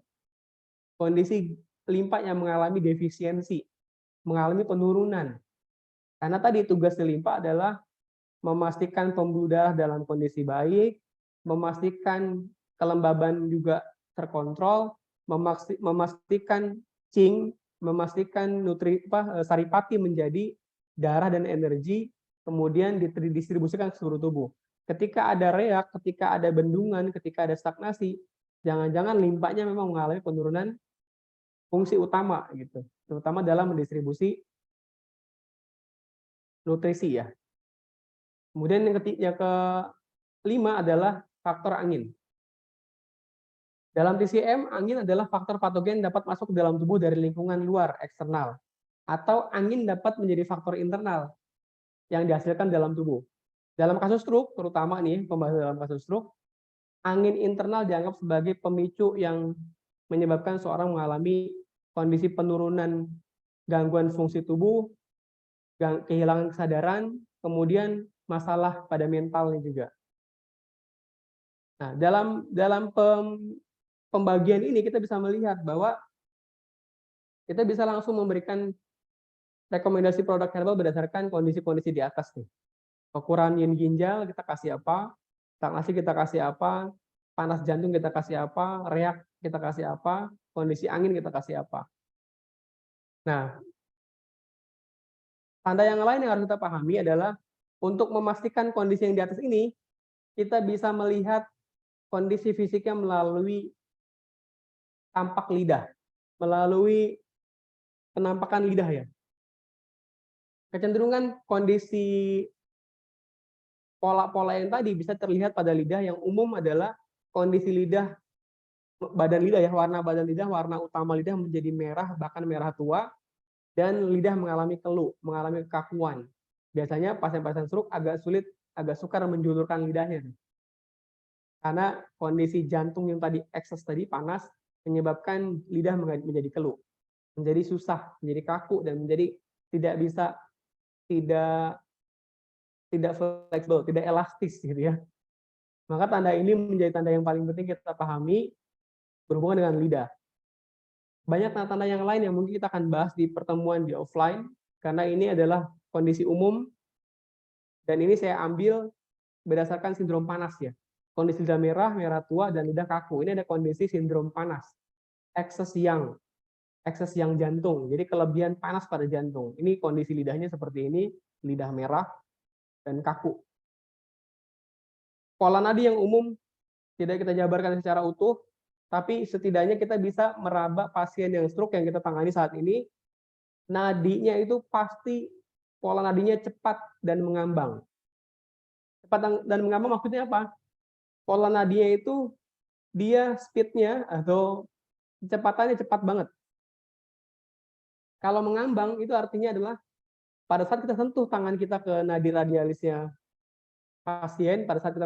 Kondisi limpa yang mengalami defisiensi, mengalami penurunan. Karena tadi tugas limpa adalah memastikan pembuluh darah dalam kondisi baik, memastikan kelembaban juga terkontrol, memastikan cing, memastikan saripati menjadi darah dan energi, kemudian didistribusikan ke seluruh tubuh. Ketika ada reak, ketika ada bendungan, ketika ada stagnasi, jangan-jangan limpanya memang mengalami penurunan fungsi utama gitu, terutama dalam mendistribusi nutrisi ya. Kemudian yang kelima adalah faktor angin. Dalam TCM, angin adalah faktor patogen dapat masuk ke dalam tubuh dari lingkungan luar, eksternal. Atau angin dapat menjadi faktor internal yang dihasilkan dalam tubuh. Dalam kasus stroke, terutama nih, pembahasan dalam kasus stroke, angin internal dianggap sebagai pemicu yang menyebabkan seorang mengalami kondisi penurunan gangguan fungsi tubuh, kehilangan kesadaran, kemudian masalah pada mentalnya juga. Nah, dalam pembagian ini kita bisa melihat bahwa kita bisa langsung memberikan rekomendasi produk herbal berdasarkan kondisi-kondisi di atas nih. Kekurangan ginjal kita kasih apa, stagnasi kita kasih apa, panas jantung kita kasih apa, reak kita kasih apa, kondisi angin kita kasih apa. Nah, tanda yang lain yang harus kita pahami adalah untuk memastikan kondisi yang di atas ini, kita bisa melihat kondisi fisiknya melalui tampak lidah, melalui penampakan lidah ya. Kecenderungan kondisi pola-pola yang tadi bisa terlihat pada lidah. Yang umum adalah kondisi lidah, badan lidah ya, warna badan lidah, warna utama lidah menjadi merah, bahkan merah tua, dan lidah mengalami keluh, mengalami kekakuan. Biasanya pasien-pasien stroke agak sukar menjulurkan lidahnya. Karena kondisi jantung yang tadi ekses tadi panas menyebabkan lidah menjadi keluh, menjadi susah, menjadi kaku, dan menjadi tidak fleksibel, tidak elastis gitu ya. Maka tanda ini menjadi tanda yang paling penting kita pahami berhubungan dengan lidah. Banyak tanda-tanda yang lain yang mungkin kita akan bahas di pertemuan di offline, karena ini adalah kondisi umum, dan ini saya ambil berdasarkan sindrom panas ya. Kondisi lidah merah, merah tua, dan lidah kaku. Ini ada kondisi sindrom panas. Excess yang jantung. Jadi kelebihan panas pada jantung. Ini kondisi lidahnya seperti ini, lidah merah dan kaku. Pola nadi yang umum tidak kita jabarkan secara utuh, tapi setidaknya kita bisa meraba pasien yang stroke yang kita tangani saat ini, nadinya itu pasti pola nadinya cepat dan mengambang. Cepat dan mengambang maksudnya apa? Pola nadinya itu dia speed-nya atau kecepatannya cepat banget. Kalau mengambang itu artinya adalah pada saat kita sentuh tangan kita ke nadi radialisnya pasien, pada saat kita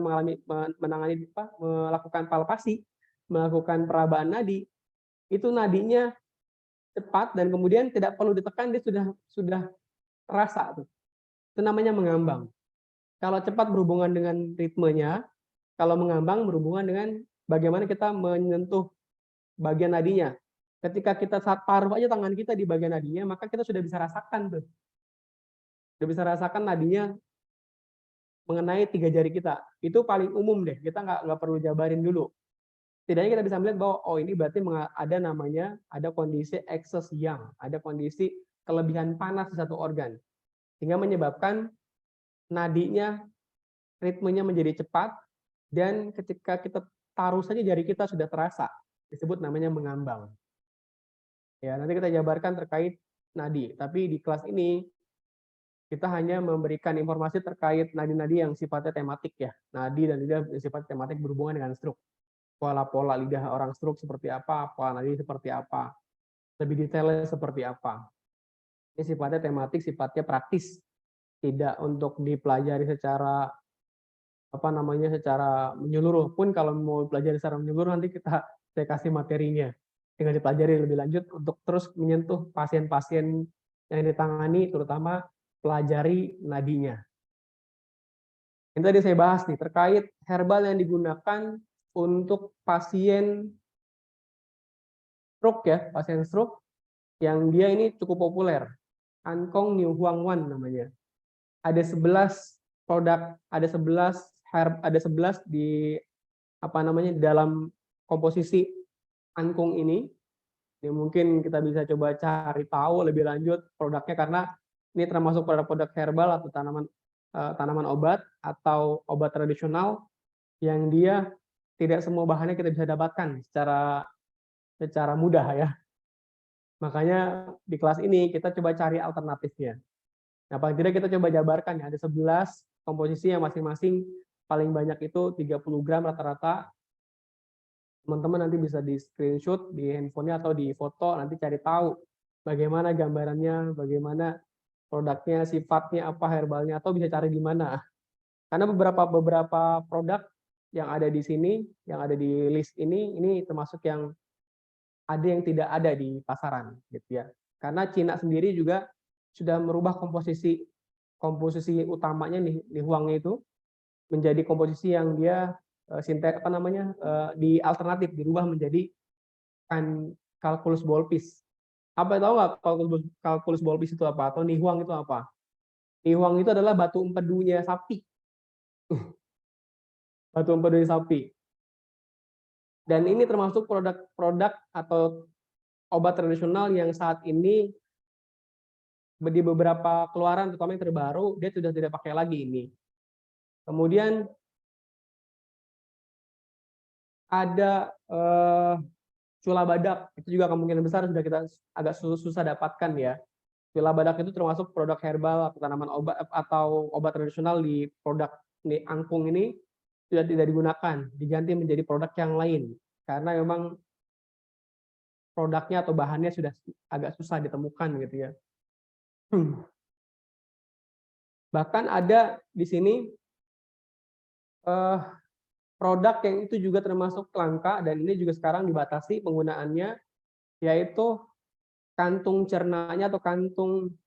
melakukan palpasi, melakukan perabaan nadi, itu nadinya cepat dan kemudian tidak perlu ditekan, dia sudah terasa tuh. Itu namanya mengambang. Kalau cepat berhubungan dengan ritmenya, kalau mengambang berhubungan dengan bagaimana kita menyentuh bagian nadinya. Ketika kita saat taruh aja tangan kita di bagian nadinya, maka kita sudah bisa rasakan tuh. Sudah bisa rasakan nadinya mengenai 3 jari kita. Itu paling umum deh, kita nggak perlu jabarin dulu. setidaknya kita bisa melihat bahwa oh ini berarti ada namanya ada kondisi excess yang, ada kondisi kelebihan panas di satu organ, sehingga menyebabkan nadinya ritmenya menjadi cepat, dan ketika kita taruh saja jari kita sudah terasa, disebut namanya mengambang. Ya, nanti kita jabarkan terkait nadi, tapi di kelas ini kita hanya memberikan informasi terkait nadi-nadi yang sifatnya tematik ya, nadi dan lidah yang sifatnya tematik berhubungan dengan stroke. Pola-pola lidah orang stroke seperti apa, pola nadi seperti apa, lebih detailnya seperti apa. Ini sifatnya tematik, sifatnya praktis, tidak untuk dipelajari secara secara menyeluruh. Pun kalau mau pelajari secara menyeluruh nanti saya kasih materinya, tinggal dipelajari lebih lanjut untuk terus menyentuh pasien-pasien yang ditangani, terutama pelajari nadinya. Ini tadi saya bahas nih terkait herbal yang digunakan untuk pasien stroke ya, pasien stroke yang dia ini cukup populer. Ankong New Huang Wan namanya. Ada 11 produk, ada 11 di dalam komposisi angkung ini. Ini mungkin kita bisa coba cari tahu lebih lanjut produknya, karena ini termasuk produk-produk herbal atau tanaman obat atau obat tradisional yang dia tidak semua bahannya kita bisa dapatkan secara mudah ya. Makanya di kelas ini kita coba cari alternatifnya. Nah, paling tidak kita coba jabarkan ya, ada 11 komposisi yang masing-masing paling banyak itu 30 gram rata-rata. Teman-teman nanti bisa di screenshot di handphonenya atau di foto, nanti cari tahu bagaimana gambarannya, bagaimana produknya, sifatnya apa herbalnya, atau bisa cari di mana. Karena beberapa produk yang ada di sini, yang ada di list ini termasuk yang ada yang tidak ada di pasaran gitu ya. Karena Cina sendiri juga sudah merubah komposisi utamanya nih huangnya itu menjadi komposisi yang dia di alternatif, dirubah menjadi kalkulus bolpis. Apa tahu nggak kalkulus bolpis itu apa, atau nihuang itu apa? Nihuang itu adalah batu empedunya sapi. Batu empedunya sapi. Dan ini termasuk produk atau obat tradisional yang saat ini di beberapa keluaran, terutama yang terbaru, dia sudah tidak pakai lagi ini. Kemudian ada cula badak, itu juga kemungkinan besar sudah kita agak susah dapatkan ya. Cula badak itu termasuk produk herbal atau tanaman obat atau obat tradisional di produk angkung ini sudah tidak digunakan, diganti menjadi produk yang lain karena memang produknya atau bahannya sudah agak susah ditemukan gitu ya. Bahkan ada di sini produk yang itu juga termasuk langka dan ini juga sekarang dibatasi penggunaannya, yaitu kantung cernanya atau kantung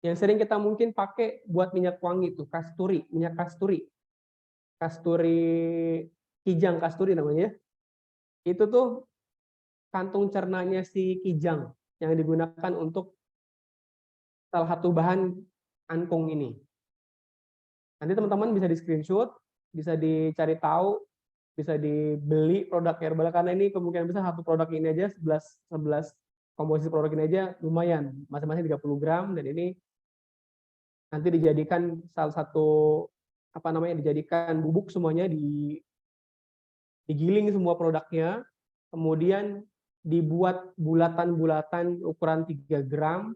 yang sering kita mungkin pakai buat minyak wangi itu minyak kasturi kijang, kasturi namanya. Itu tuh kantung cernanya si kijang yang digunakan untuk salah satu bahan angkung ini. Nanti teman-teman bisa di screenshot, bisa dicari tahu, bisa dibeli produk herbal, karena ini kemungkinan besar satu produk ini aja 11 komposisi produk ini aja lumayan, masing-masing 30 gram, dan ini nanti dijadikan salah satu dijadikan bubuk semuanya, digiling semua produknya, kemudian dibuat bulatan-bulatan ukuran 3 gram,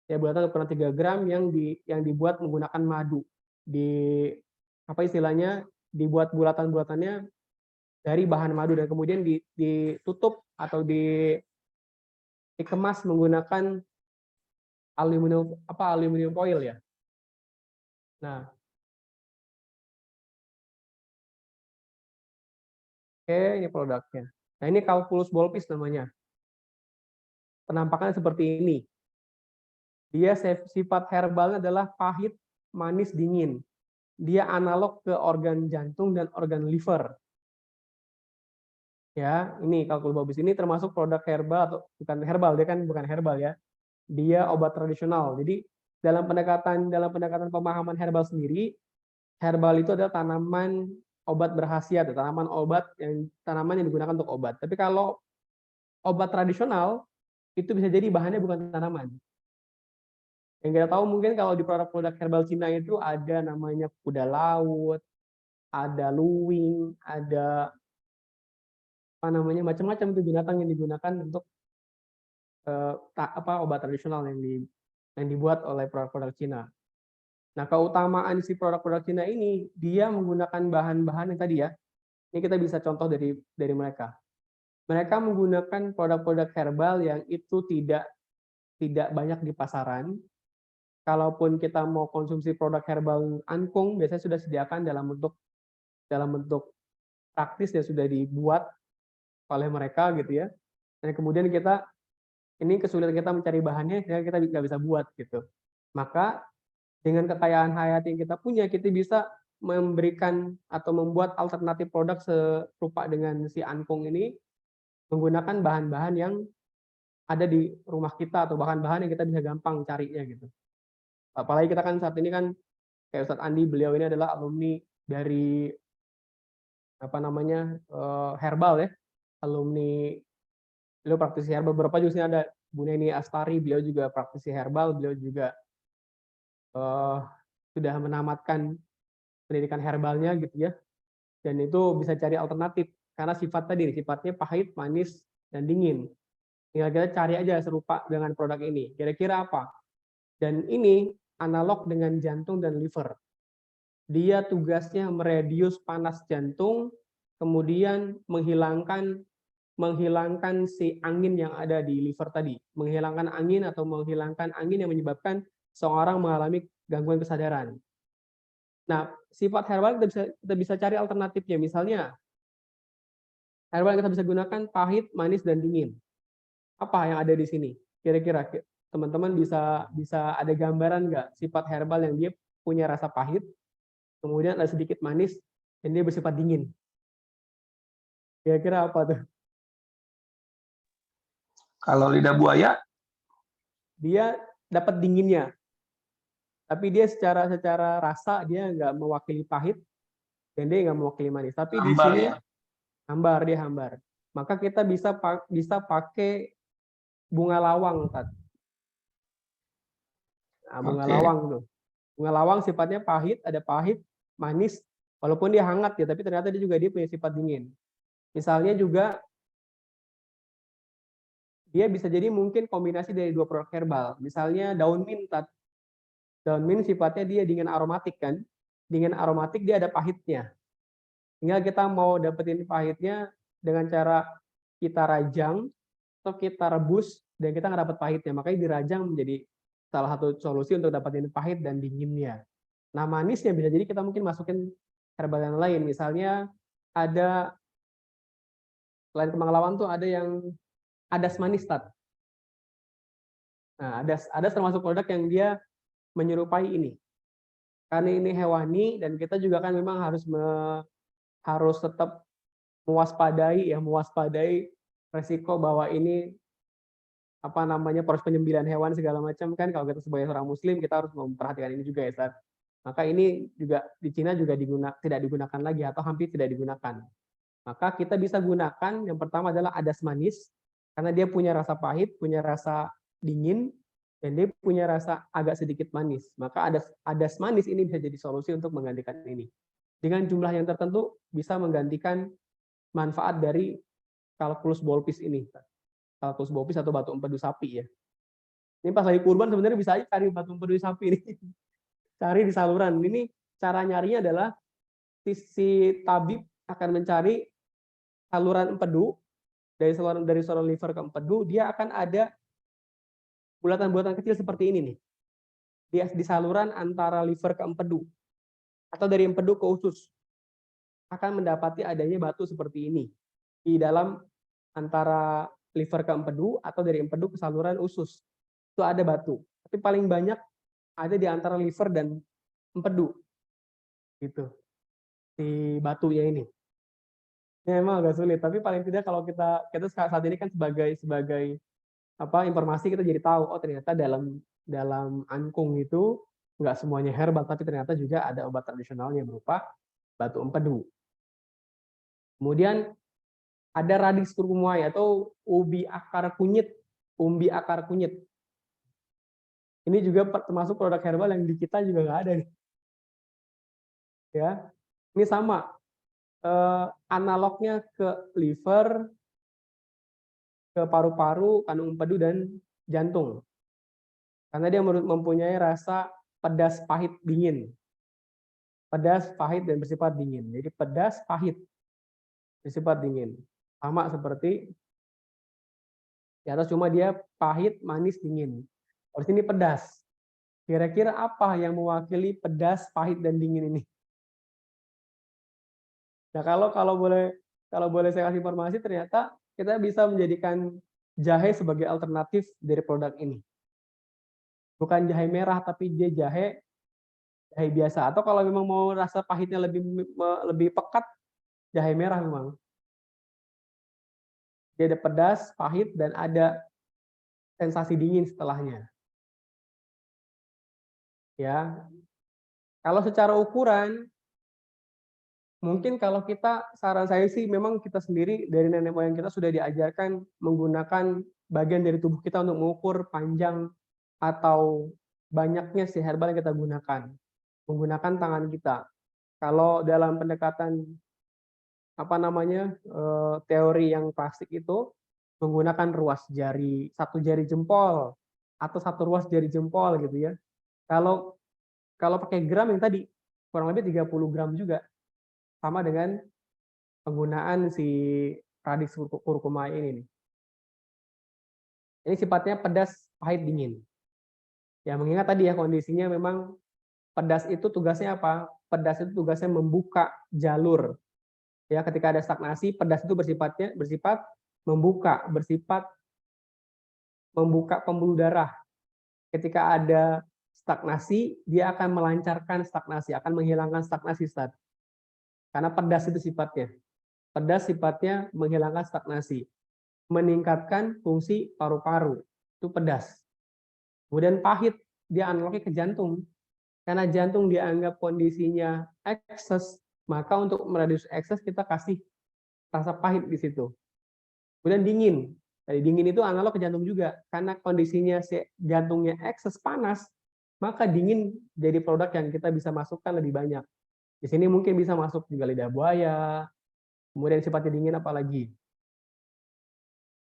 ya bulatan ukuran 3 gram yang dibuat menggunakan madu. Dibuat bulatan-bulatannya dari bahan madu dan kemudian ditutup atau dikemas menggunakan aluminium foil ya. Nah, oke, ini produknya. Nah, ini kalkulus bolpis namanya. Penampakannya seperti ini. Dia sifat herbalnya adalah pahit, manis, dingin. Dia analog ke organ jantung dan organ liver. Ya, ini kalkulus bolpis ini termasuk produk herbal atau bukan herbal, dia kan bukan herbal ya. Dia obat tradisional. Jadi dalam pendekatan pemahaman herbal sendiri, herbal itu adalah tanaman obat berkhasiat, tanaman yang digunakan untuk obat. Tapi kalau obat tradisional itu bisa jadi bahannya bukan tanaman. Yang kita tahu mungkin kalau di produk-produk herbal Cina itu ada namanya kuda laut, ada luwing, ada apa namanya macam-macam itu binatang yang digunakan untuk obat tradisional yang dibuat oleh produk-produk Cina. Nah, keutamaan si produk-produk Cina ini dia menggunakan bahan-bahan yang tadi ya. Ini kita bisa contoh dari mereka. Mereka menggunakan produk-produk herbal yang itu tidak banyak di pasaran. Kalaupun kita mau konsumsi produk herbal angkung, biasanya sudah disediakan dalam bentuk praktis yang sudah dibuat oleh mereka gitu ya. Dan kemudian ini kesulitan kita mencari bahannya, kita nggak bisa buat gitu. Maka dengan kekayaan hayati yang kita punya, kita bisa memberikan atau membuat alternatif produk serupa dengan si angkung ini menggunakan bahan-bahan yang ada di rumah kita atau bahan-bahan yang kita bisa gampang carinya gitu. Apalagi kita kan saat ini kan kayak Ustadz Andi, beliau ini adalah alumni dari herbal ya, alumni beliau praktisi herbal. Beberapa juga sini ada Bu Neni Astari, beliau juga praktisi herbal, beliau juga sudah menamatkan pendidikan herbalnya gitu ya, dan itu bisa cari alternatif karena sifatnya pahit, manis, dan dingin. Tinggal kita cari aja serupa dengan produk ini, kira-kira apa. Dan ini analog dengan jantung dan liver. Dia tugasnya meredius panas jantung, kemudian menghilangkan si angin yang ada di liver tadi, menghilangkan angin yang menyebabkan seorang mengalami gangguan kesadaran. Nah, sifat herbal kita bisa cari alternatifnya. Misalnya, herbal yang kita bisa gunakan pahit, manis, dan dingin. Apa yang ada di sini? Kira-kira teman-teman bisa ada gambaran nggak sifat herbal yang dia punya rasa pahit, kemudian ada sedikit manis, dan dia bersifat dingin? Kira-kira apa tuh? Kalau lidah buaya? Dia dapat dinginnya. Tapi dia secara rasa dia nggak mewakili pahit dan dia nggak mewakili manis. Tapi di sini Ya? hambar. Maka kita bisa pakai bunga lawang, Tat. Nah, bunga lawang tuh. Bunga lawang sifatnya pahit, ada pahit, manis. Walaupun dia hangat ya, tapi ternyata dia punya sifat dingin. Misalnya juga dia bisa jadi mungkin kombinasi dari dua produk herbal. Misalnya daun mint, Tat. Daun mint sifatnya dia dingin aromatik kan. Dingin aromatik dia ada pahitnya. Tinggal kita mau dapetin pahitnya dengan cara kita rajang atau kita rebus dan kita nggak dapat pahitnya. Makanya dirajang menjadi salah satu solusi untuk dapetin pahit dan dinginnya. Nah, manisnya bisa jadi kita mungkin masukin herbal yang lain. Misalnya ada selain kembang lawang tuh ada yang adas manis, Tat. Nah, adas termasuk produk yang dia menyerupai ini. Karena ini hewani dan kita juga kan memang harus tetap mewaspadai resiko bahwa ini proses penyembelihan hewan segala macam kan. Kalau kita sebagai seorang muslim kita harus memperhatikan ini juga ya, Ustaz. Maka ini juga di Cina juga tidak digunakan lagi atau hampir tidak digunakan. Maka kita bisa gunakan yang pertama adalah adas manis karena dia punya rasa pahit, punya rasa dingin, dan dia punya rasa agak sedikit manis. Maka adas manis ini bisa jadi solusi untuk menggantikan ini. Dengan jumlah yang tertentu bisa menggantikan manfaat dari Calculus bolpis ini. Calculus bolpis atau batu empedu sapi ya. Ini pas lagi kurban sebenarnya bisa aja cari batu empedu sapi ini. Cari di saluran. Ini cara nyarinya adalah si tabib akan mencari saluran empedu dari saluran liver ke empedu, dia akan ada bulatan-bulatan kecil seperti ini nih. Di saluran antara liver ke empedu atau dari empedu ke usus akan mendapati adanya batu seperti ini di dalam antara liver ke empedu atau dari empedu ke saluran usus. Itu ada batu. Tapi paling banyak ada di antara liver dan empedu. Gitu. Si batunya ini. Ya, emang agak sulit, tapi paling tidak kalau kita saat ini kan sebagai informasi kita jadi tahu ternyata dalam angkung itu nggak semuanya herbal, tapi ternyata juga ada obat tradisionalnya berupa batu empedu. Kemudian ada Radix curcumai atau umbi akar kunyit. Umbi akar kunyit. Ini juga termasuk produk herbal yang di kita juga nggak ada nih. Ya, ini sama. Analognya ke liver, ke paru-paru, kandung empedu, dan jantung. Karena dia mempunyai rasa pedas, pahit, dingin. Pedas, pahit, dan bersifat dingin. Jadi pedas, pahit, bersifat dingin. Sama seperti di atas, cuma dia pahit, manis, dingin. Kalau sini pedas. Kira-kira apa yang mewakili pedas, pahit, dan dingin ini? Nah, kalau boleh saya kasih informasi, ternyata kita bisa menjadikan jahe sebagai alternatif dari produk ini. Bukan jahe merah, tapi dia jahe biasa. Atau kalau memang mau rasa pahitnya lebih pekat, jahe merah memang. Dia ada pedas, pahit, dan ada sensasi dingin setelahnya. Ya, kalau secara ukuran, mungkin kalau kita, saran saya sih memang kita sendiri dari nenek moyang kita sudah diajarkan menggunakan bagian dari tubuh kita untuk mengukur panjang atau banyaknya si herbal yang kita gunakan. Menggunakan tangan kita. Kalau dalam pendekatan teori yang klasik itu menggunakan ruas jari, satu jari jempol atau satu ruas jari jempol gitu ya. Kalau pakai gram yang tadi kurang lebih 30 gram juga. Sama dengan penggunaan si Radix curcumai ini nih. Ini sifatnya pedas, pahit, dingin. Ya, mengingat tadi ya kondisinya memang pedas itu tugasnya apa? Pedas itu tugasnya membuka jalur. Ya, ketika ada stagnasi, pedas itu bersifat membuka, bersifat membuka pembuluh darah. Ketika ada stagnasi, dia akan melancarkan stagnasi, akan menghilangkan stagnasi, Ustaz. Karena pedas itu sifatnya. Pedas sifatnya menghilangkan stagnasi. Meningkatkan fungsi paru-paru. Itu pedas. Kemudian pahit, dia analognya ke jantung. Karena jantung dianggap kondisinya ekses, maka untuk mereduksi ekses kita kasih rasa pahit di situ. Kemudian dingin. Jadi dingin itu analog ke jantung juga. Karena kondisinya si jantungnya ekses panas, maka dingin jadi produk yang kita bisa masukkan lebih banyak. Di sini mungkin bisa masuk juga lidah buaya. Kemudian sifatnya dingin apalagi.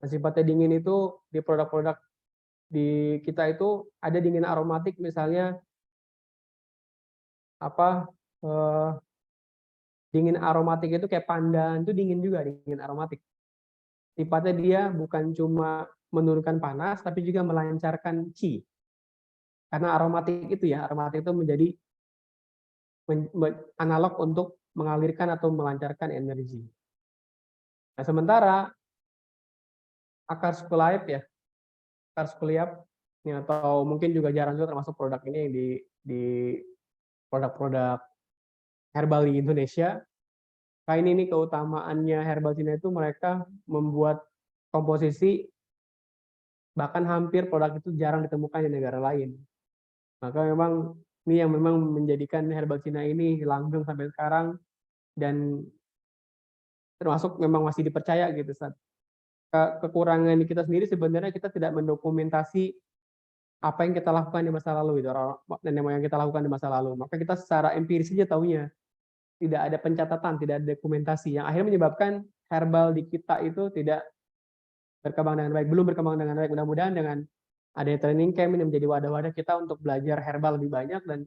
Nah, sifatnya dingin itu di produk-produk di kita itu ada dingin aromatik, misalnya dingin aromatik itu kayak pandan, itu dingin juga, dingin aromatik. Sifatnya dia bukan cuma menurunkan panas, tapi juga melancarkan qi. Karena aromatik itu menjadi analog untuk mengalirkan atau melancarkan energi. Nah, sementara akar sekuliap ini, atau mungkin juga jarang juga termasuk produk ini yang di produk-produk herbal di Indonesia. Kain ini keutamaannya herbal Cina itu mereka membuat komposisi bahkan hampir produk itu jarang ditemukan di negara lain. Maka memang ini yang memang menjadikan herbal Cina ini langgeng sampai sekarang dan termasuk memang masih dipercaya gitu. Kekurangan kita sendiri sebenarnya kita tidak mendokumentasi apa yang kita lakukan di masa lalu, itu nenek moyang kita lakukan di masa lalu. Maka kita secara empiris saja taunya, tidak ada pencatatan, tidak ada dokumentasi, yang akhirnya menyebabkan herbal di kita itu tidak berkembang dengan baik, belum berkembang dengan baik. Mudah-mudahan dengan adanya training camp ini menjadi wadah-wadah kita untuk belajar herbal lebih banyak dan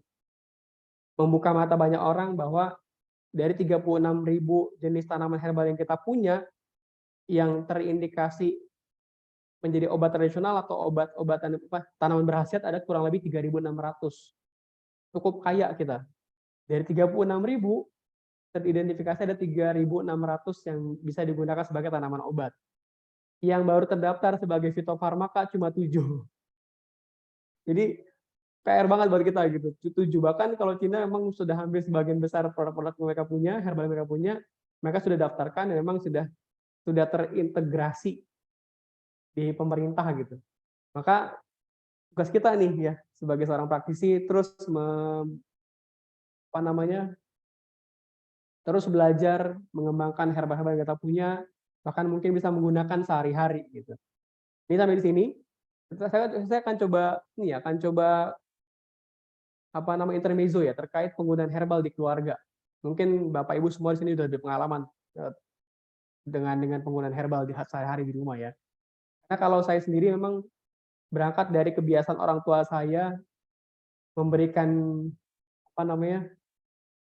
membuka mata banyak orang bahwa dari 36.000 jenis tanaman herbal yang kita punya, yang terindikasi menjadi obat tradisional atau obat-obatan tanaman berkhasiat ada kurang lebih 3.600. Cukup kaya kita. Dari 36.000 teridentifikasi ada 3.600 yang bisa digunakan sebagai tanaman obat. Yang baru terdaftar sebagai fitofarmaka cuma 7. Jadi PR banget buat kita gitu. 7. Bahkan kalau Cina memang sudah hampir sebagian besar produk-produk mereka punya, herbal mereka punya, mereka sudah daftarkan dan memang sudah terintegrasi di pemerintah gitu. Maka tugas kita nih ya sebagai seorang praktisi terus terus belajar mengembangkan herbal-herbal yang kita punya, bahkan mungkin bisa menggunakan sehari-hari gitu. Ini sampai di sini. Saya akan coba ini ya, akan coba apa namanya intermezzo ya terkait penggunaan herbal di keluarga. Mungkin Bapak Ibu semua di sini sudah berpengalaman dengan penggunaan herbal di sehari-hari di rumah ya. Karena kalau saya sendiri memang berangkat dari kebiasaan orang tua saya memberikan apa namanya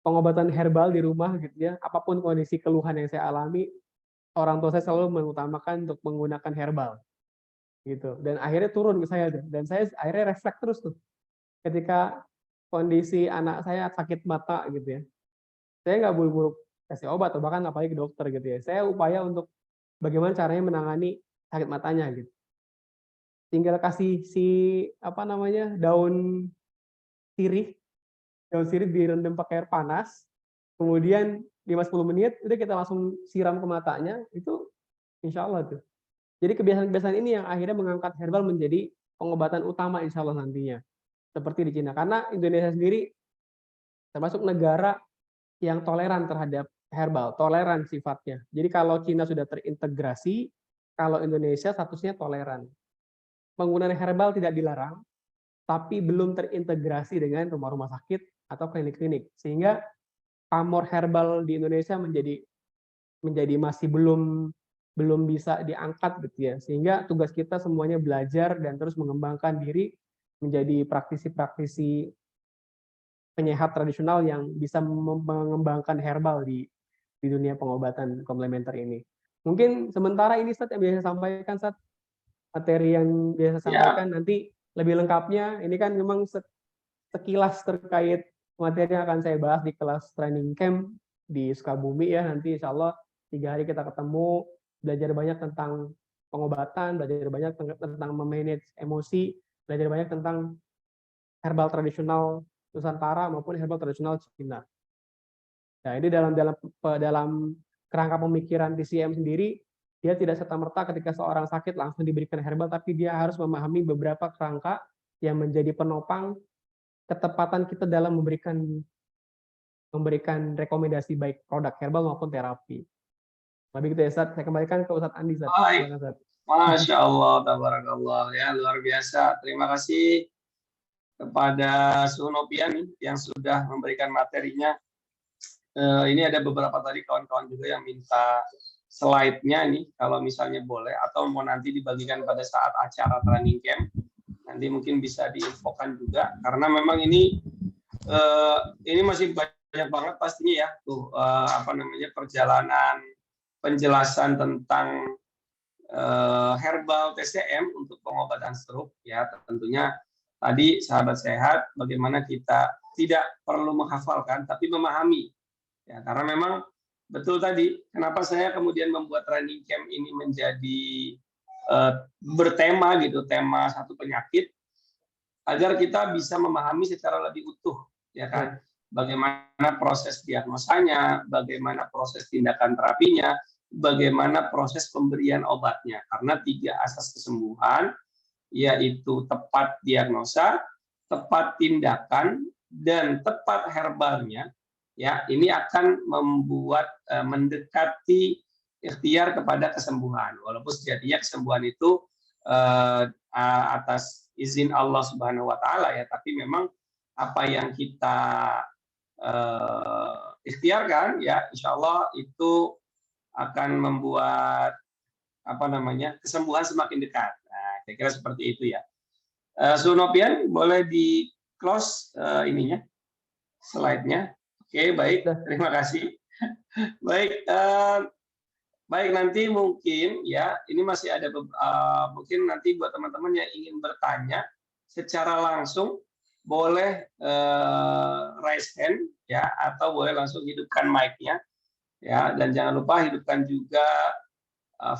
pengobatan herbal di rumah gitu ya. Apapun kondisi keluhan yang saya alami, orang tua saya selalu mengutamakan untuk menggunakan herbal gitu. Dan akhirnya turun ke saya tuh. Dan saya akhirnya refleks terus tuh. Ketika kondisi anak saya sakit mata gitu ya. Saya nggak buru-buru kasih obat atau bahkan apalagi ke dokter gitu ya. Saya upaya untuk bagaimana caranya menangani sakit matanya gitu. Tinggal kasih si apa namanya daun sirih direndam pakai air panas, kemudian 5-10 menit udah kita langsung siram ke matanya, itu insya Allah tuh. Jadi kebiasaan-kebiasaan ini yang akhirnya mengangkat herbal menjadi pengobatan utama insya Allah nantinya. Seperti di Cina. Karena Indonesia sendiri termasuk negara yang toleran terhadap herbal, toleran sifatnya. Jadi kalau Cina sudah terintegrasi, kalau Indonesia statusnya toleran. Penggunaan herbal tidak dilarang, tapi belum terintegrasi dengan rumah-rumah sakit atau klinik-klinik. Sehingga pamor herbal di Indonesia menjadi masih belum bisa diangkat gitu ya. Sehingga tugas kita semuanya belajar dan terus mengembangkan diri menjadi praktisi-praktisi penyehat tradisional yang bisa mengembangkan herbal di dunia pengobatan komplementer ini. Mungkin sementara ini Ustaz yang biasa sampaikan, Ustaz, materi yang biasa sampaikan. Nanti lebih lengkapnya ini kan memang sekilas terkait materi yang akan saya bahas di kelas training camp di Sukabumi ya. Nanti insya Allah 3 hari kita ketemu, belajar banyak tentang pengobatan, belajar banyak tentang memanage emosi, belajar banyak tentang herbal tradisional Nusantara maupun herbal tradisional Cina. Nah, ini dalam kerangka pemikiran TCM sendiri, dia tidak serta-merta ketika seorang sakit langsung diberikan herbal, tapi dia harus memahami beberapa kerangka yang menjadi penopang ketepatan kita dalam memberikan rekomendasi baik produk herbal maupun terapi. Lebih gitu ya, Ustaz. Saya kembalikan ke Ustaz Andi, Ustaz. Baik. Masya Allah, tabarakallah. Ya, luar biasa. Terima kasih kepada Sunopian yang sudah memberikan materinya. Ini ada beberapa tadi kawan-kawan juga yang minta slide-nya nih, kalau misalnya boleh, atau mau nanti dibagikan pada saat acara training camp, nanti mungkin bisa diinfokan juga, karena memang ini masih banyak banget pastinya ya, tuh perjalanan penjelasan tentang herbal TCM untuk pengobatan stroke ya. Tentunya tadi sahabat sehat, bagaimana kita tidak perlu menghafalkan tapi memahami ya, karena memang betul tadi kenapa saya kemudian membuat training camp ini menjadi bertema gitu, tema satu penyakit, agar kita bisa memahami secara lebih utuh ya kan, bagaimana proses diagnosanya, bagaimana proses tindakan terapinya, bagaimana proses pemberian obatnya. Karena 3 asas kesembuhan, yaitu tepat diagnosa, tepat tindakan, dan tepat herbalnya, ya ini akan membuat mendekati ikhtiar kepada kesembuhan. Walaupun sejatinya kesembuhan itu atas izin Allah Subhanahu wa taala ya, tapi memang apa yang kita ikhtiarkan ya insya Allah itu akan membuat kesembuhan semakin dekat. Nah, kira-kira seperti itu ya. Sunopian boleh di close ininya slide-nya. Oke, baik, terima kasih. Baik, baik nanti mungkin ya ini masih ada mungkin nanti buat teman-teman yang ingin bertanya secara langsung boleh raise hand ya, atau boleh langsung hidupkan mic-nya. Ya, dan jangan lupa hidupkan juga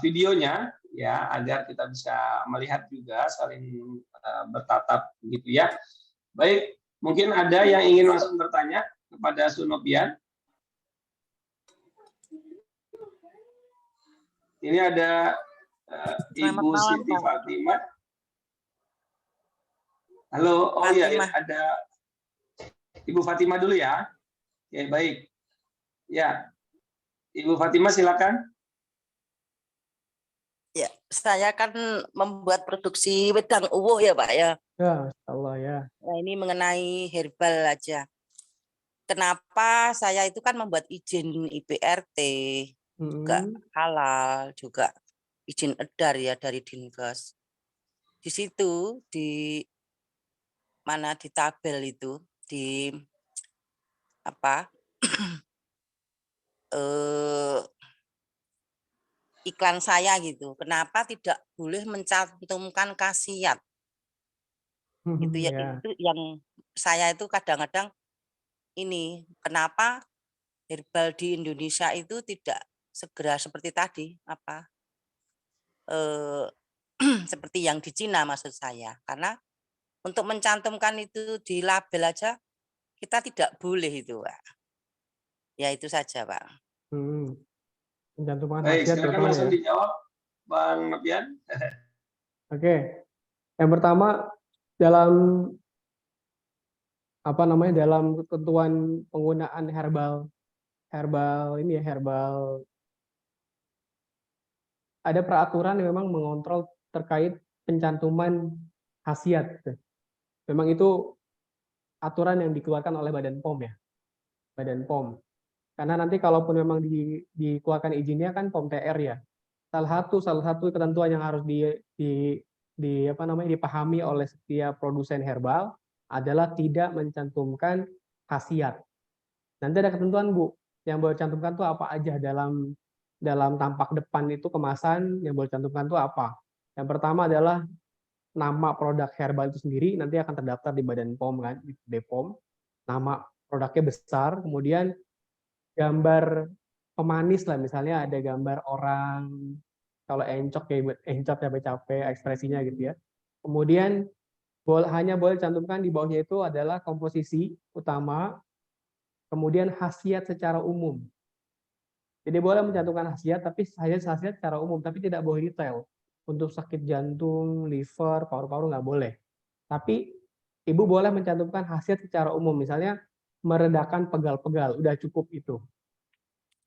videonya ya, agar kita bisa melihat juga, saling bertatap gitu ya. Baik, mungkin ada yang ingin langsung bertanya kepada Sunopian. Ini ada Ibu Siti Fatimah. Halo, oh iya ya, ada Ibu Fatimah dulu ya. Oke, baik. Ya, Ibu Fatimah silakan. Ya, saya kan membuat produksi wedang uwuh ya Pak ya. Ya, Masya Allah ya. Nah, ini mengenai herbal aja. Kenapa saya itu kan membuat izin IPRT, juga halal, juga izin edar ya dari Dinkes. Di situ di mana di tabel itu di apa iklan saya gitu. Kenapa tidak boleh mencantumkan khasiat? Itu ya, Ya. itu yang saya itu kadang-kadang ini kenapa herbal di Indonesia itu tidak segera seperti tadi apa seperti yang di Cina maksud saya, karena untuk mencantumkan itu di label aja kita tidak boleh itu Pak. Ya itu saja Pak. Mencantumkan Baik, khasiat silakan terutama langsung ya. dijawab Bang Nopian. Oke. Yang pertama dalam dalam ketentuan penggunaan herbal ini ya, herbal, ada peraturan yang memang mengontrol terkait pencantuman khasiat. Memang itu aturan yang dikeluarkan oleh Badan POM ya, Badan POM. Karena nanti kalaupun memang dikeluarkan izinnya kan POM TR ya. Salah satu ketentuan yang harus dipahami oleh setiap produsen herbal adalah tidak mencantumkan khasiat. Nanti ada ketentuan Bu, yang boleh cantumkan itu apa aja dalam tampak depan itu kemasan yang boleh cantumkan itu apa. Yang pertama adalah nama produk herbal itu sendiri nanti akan terdaftar di Badan POM kan, di BPOM. Nama produknya besar, kemudian gambar pemanis lah, misalnya ada gambar orang, kalau encok kayak encok capek-capek ekspresinya gitu ya. Kemudian hanya boleh cantumkan di bawahnya itu adalah komposisi utama, kemudian khasiat secara umum. Jadi boleh mencantumkan khasiat, tapi khasiat secara umum, tapi tidak boleh detail. Untuk sakit jantung, liver, paru-paru nggak boleh. Tapi ibu boleh mencantumkan khasiat secara umum, misalnya meredakan pegal-pegal, udah cukup itu.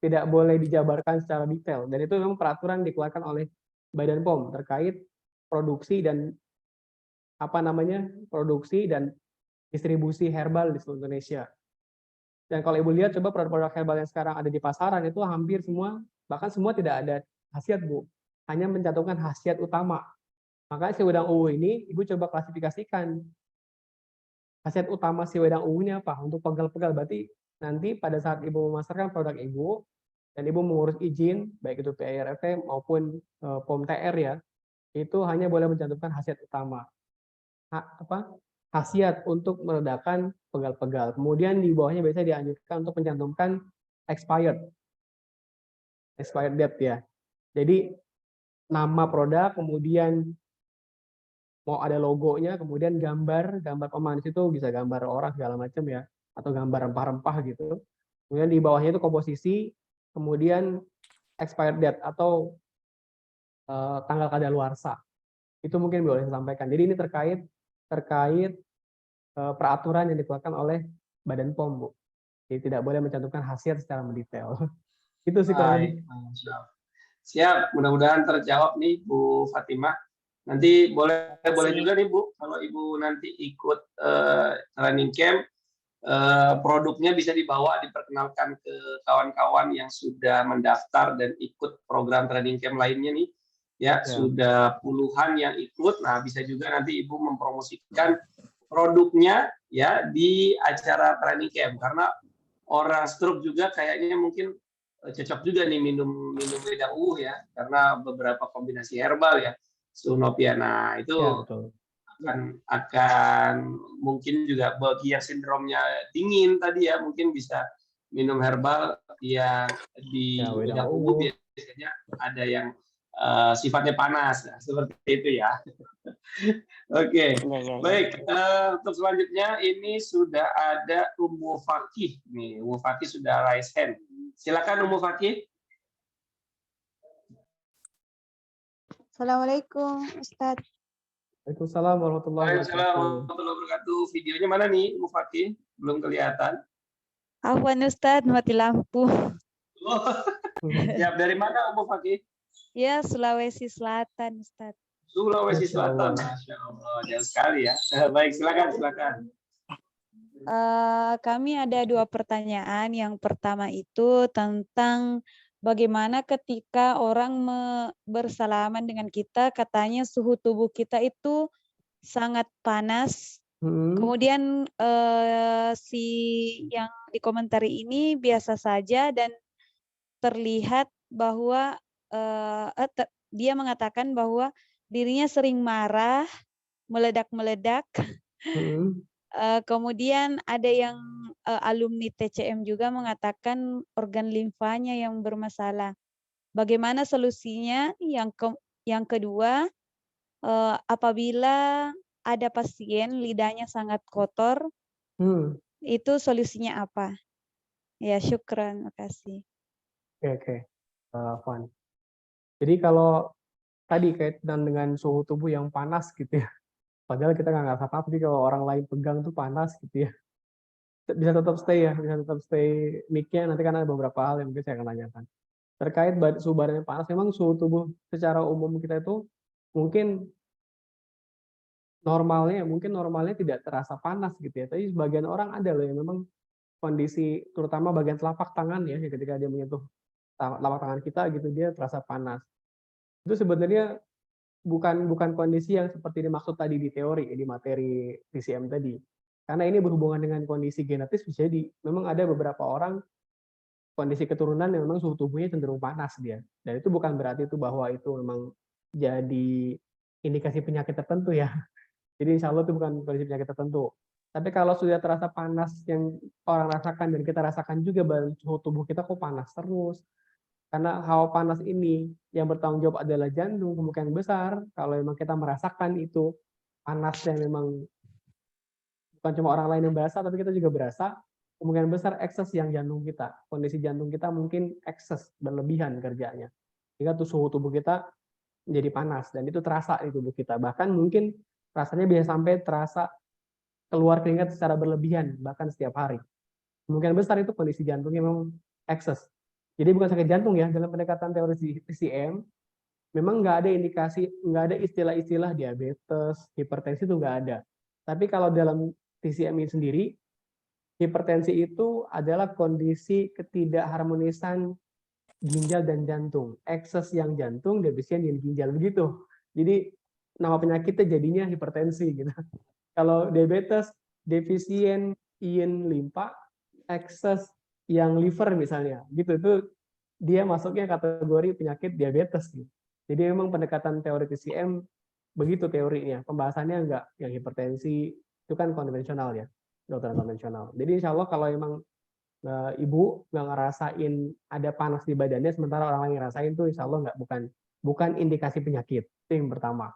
Tidak boleh dijabarkan secara detail, dan itu memang peraturan dikeluarkan oleh Badan POM terkait produksi dan produksi dan distribusi herbal di seluruh Indonesia. Dan kalau ibu lihat coba produk-produk herbal yang sekarang ada di pasaran itu hampir semua, bahkan semua tidak ada khasiat Bu, hanya mencantumkan khasiat utama. Makanya si wedang uwu ini ibu coba klasifikasikan khasiat utama si wedang uwu ini apa untuk pegal-pegal. Berarti nanti pada saat ibu memasarkan produk ibu dan ibu mengurus izin baik itu PIRT maupun POM TR ya, itu hanya boleh mencantumkan khasiat utama. Khasiat untuk meredakan pegal-pegal. Kemudian di bawahnya biasanya dianjurkan untuk mencantumkan expired date ya. Jadi nama produk, kemudian mau ada logonya, kemudian gambar pemanis itu bisa gambar orang segala macam ya, atau gambar rempah-rempah gitu. Kemudian di bawahnya itu komposisi, kemudian expired date atau tanggal kadaluarsa. Itu mungkin boleh saya sampaikan. Jadi ini terkait peraturan yang dikeluarkan oleh Badan POM, Bu. Jadi tidak boleh mencantumkan khasiat secara mendetail. Itu sih kurang lebih. Siap, mudah-mudahan terjawab nih Bu Fatimah. Nanti boleh juga nih Bu, kalau Ibu nanti ikut training camp, produknya bisa dibawa diperkenalkan ke kawan-kawan yang sudah mendaftar dan ikut program training camp lainnya nih. Ya, sudah puluhan yang ikut. Nah, bisa juga nanti Ibu mempromosikan produknya ya di acara training camp, karena orang stroke juga kayaknya mungkin cocok juga nih minum wedang uwuh ya, karena beberapa kombinasi herbal ya, Sunopia. Nah, itu ya, betul. akan mungkin juga bagi yang sindromnya dingin tadi ya, mungkin bisa minum herbal yang di wedang uwuh. Biasanya ada yang sifatnya panas, nah, seperti itu ya. Oke, baik. Untuk selanjutnya ini sudah ada Ummu Fakih nih. Ummu Fakih sudah raise hand. Silakan Ummu Fakih. Assalamualaikum Ustadz. Waalaikumsalam warahmatullahi wabarakatuh. Videonya mana nih Ummu Fakih? Belum kelihatan. Afwan Ustadz, mati lampu. Oh, siap. Dari mana Umu Fakih? Ya, Sulawesi Selatan, Ustaz. Sulawesi Masya Allah. Selatan. Masya Allah. Jauh sekali ya. Baik, silakan. Kami ada 2 pertanyaan. Yang pertama itu tentang bagaimana ketika orang bersalaman dengan kita, katanya suhu tubuh kita itu sangat panas. Kemudian si yang dikomentari ini biasa saja dan terlihat bahwa dia mengatakan bahwa dirinya sering marah, meledak-meledak. Kemudian ada yang alumni TCM juga mengatakan organ limfanya yang bermasalah. Bagaimana solusinya? Yang kedua, apabila ada pasien lidahnya sangat kotor, itu solusinya apa? Ya, syukran, makasih. Oke. Afwan. Jadi kalau tadi kaitan dengan suhu tubuh yang panas gitu ya, padahal kita nggak ngerasa apa-apa, tapi kalau orang lain pegang tuh panas gitu ya, bisa tetap stay mic-nya, nanti kan ada beberapa hal yang mungkin saya akan tanyakan. Terkait suhu badan yang panas, memang suhu tubuh secara umum kita itu mungkin normalnya tidak terasa panas gitu ya, tapi sebagian orang ada loh yang memang kondisi, terutama bagian telapak tangan ya, ketika dia menyentuh telapak tangan kita gitu, dia terasa panas. Itu sebenarnya bukan kondisi yang seperti dimaksud tadi di teori, di materi TCM tadi. Karena ini berhubungan dengan kondisi genetis, bisa jadi memang ada beberapa orang kondisi keturunan yang memang suhu tubuhnya cenderung panas dia. Dan itu bukan berarti itu bahwa itu memang jadi indikasi penyakit tertentu ya. Jadi insya Allah itu bukan kondisi penyakit tertentu. Tapi kalau sudah terasa panas yang orang rasakan dan kita rasakan juga badan suhu tubuh kita kok panas terus. Karena hawa panas ini yang bertanggung jawab adalah jantung, kemungkinan besar kalau memang kita merasakan itu panas yang memang bukan cuma orang lain yang berasa, tapi kita juga berasa, kemungkinan besar ekses yang jantung kita. Kondisi jantung kita mungkin ekses, berlebihan kerjanya. Sehingga tuh suhu tubuh kita menjadi panas, dan itu terasa di tubuh kita. Bahkan mungkin rasanya bisa sampai terasa keluar keringat secara berlebihan, bahkan setiap hari. Kemungkinan besar itu kondisi jantungnya memang ekses. Jadi bukan sakit jantung ya, dalam pendekatan teori TCM, memang nggak ada indikasi, nggak ada istilah-istilah diabetes, hipertensi itu nggak ada. Tapi kalau dalam TCM ini sendiri, hipertensi itu adalah kondisi ketidakharmonisan ginjal dan jantung. Ekses yang jantung, defisien yang ginjal, begitu. Jadi nama penyakitnya jadinya hipertensi gitu. Kalau diabetes, defisien ion limpa, ekses yang liver misalnya, gitu, itu dia masuknya kategori penyakit diabetes gitu. Jadi memang pendekatan teori TCM begitu teorinya, pembahasannya enggak yang hipertensi itu kan konvensional ya, dokter konvensional. Jadi insya Allah kalau emang ibu nggak ngerasain ada panas di badannya, sementara orang lain ngerasain tuh insya Allah bukan indikasi penyakit. Itu yang pertama.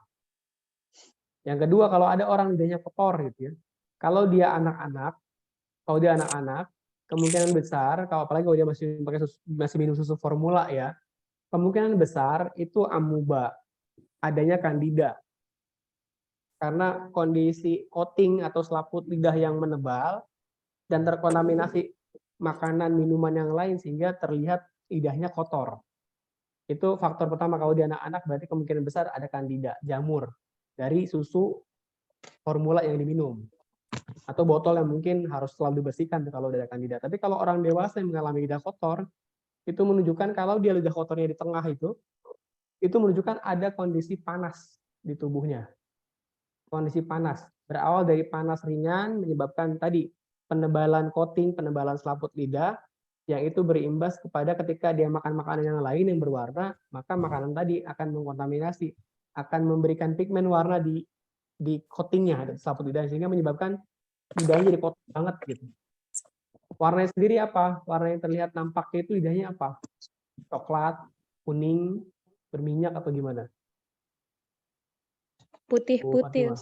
Yang kedua, kalau ada orang lidahnya kotor gitu ya, kalau dia anak-anak, kemungkinan besar, kalau apalagi kalau dia masih minum susu formula ya, kemungkinan besar itu amuba, adanya kandida. Karena kondisi coating atau selaput lidah yang menebal dan terkontaminasi makanan, minuman yang lain sehingga terlihat lidahnya kotor. Itu faktor pertama, kalau di anak-anak berarti kemungkinan besar ada kandida, jamur dari susu formula yang diminum. Atau botol yang mungkin harus selalu dibersihkan kalau ada kandida. Tapi kalau orang dewasa yang mengalami lidah kotor, itu menunjukkan kalau dia lidah kotornya di tengah itu menunjukkan ada kondisi panas di tubuhnya. Kondisi panas. Berawal dari panas ringan menyebabkan tadi penebalan coating, penebalan selaput lidah, yang itu berimbas kepada ketika dia makan makanan yang lain yang berwarna, maka makanan tadi akan mengkontaminasi, akan memberikan pigmen warna di coatingnya, di selaput lidah, sehingga menyebabkan lidahnya jadi kotor banget gitu. Warnanya sendiri apa? Warna yang terlihat nampaknya itu lidahnya apa? Coklat, kuning, berminyak atau gimana? Putih-putih.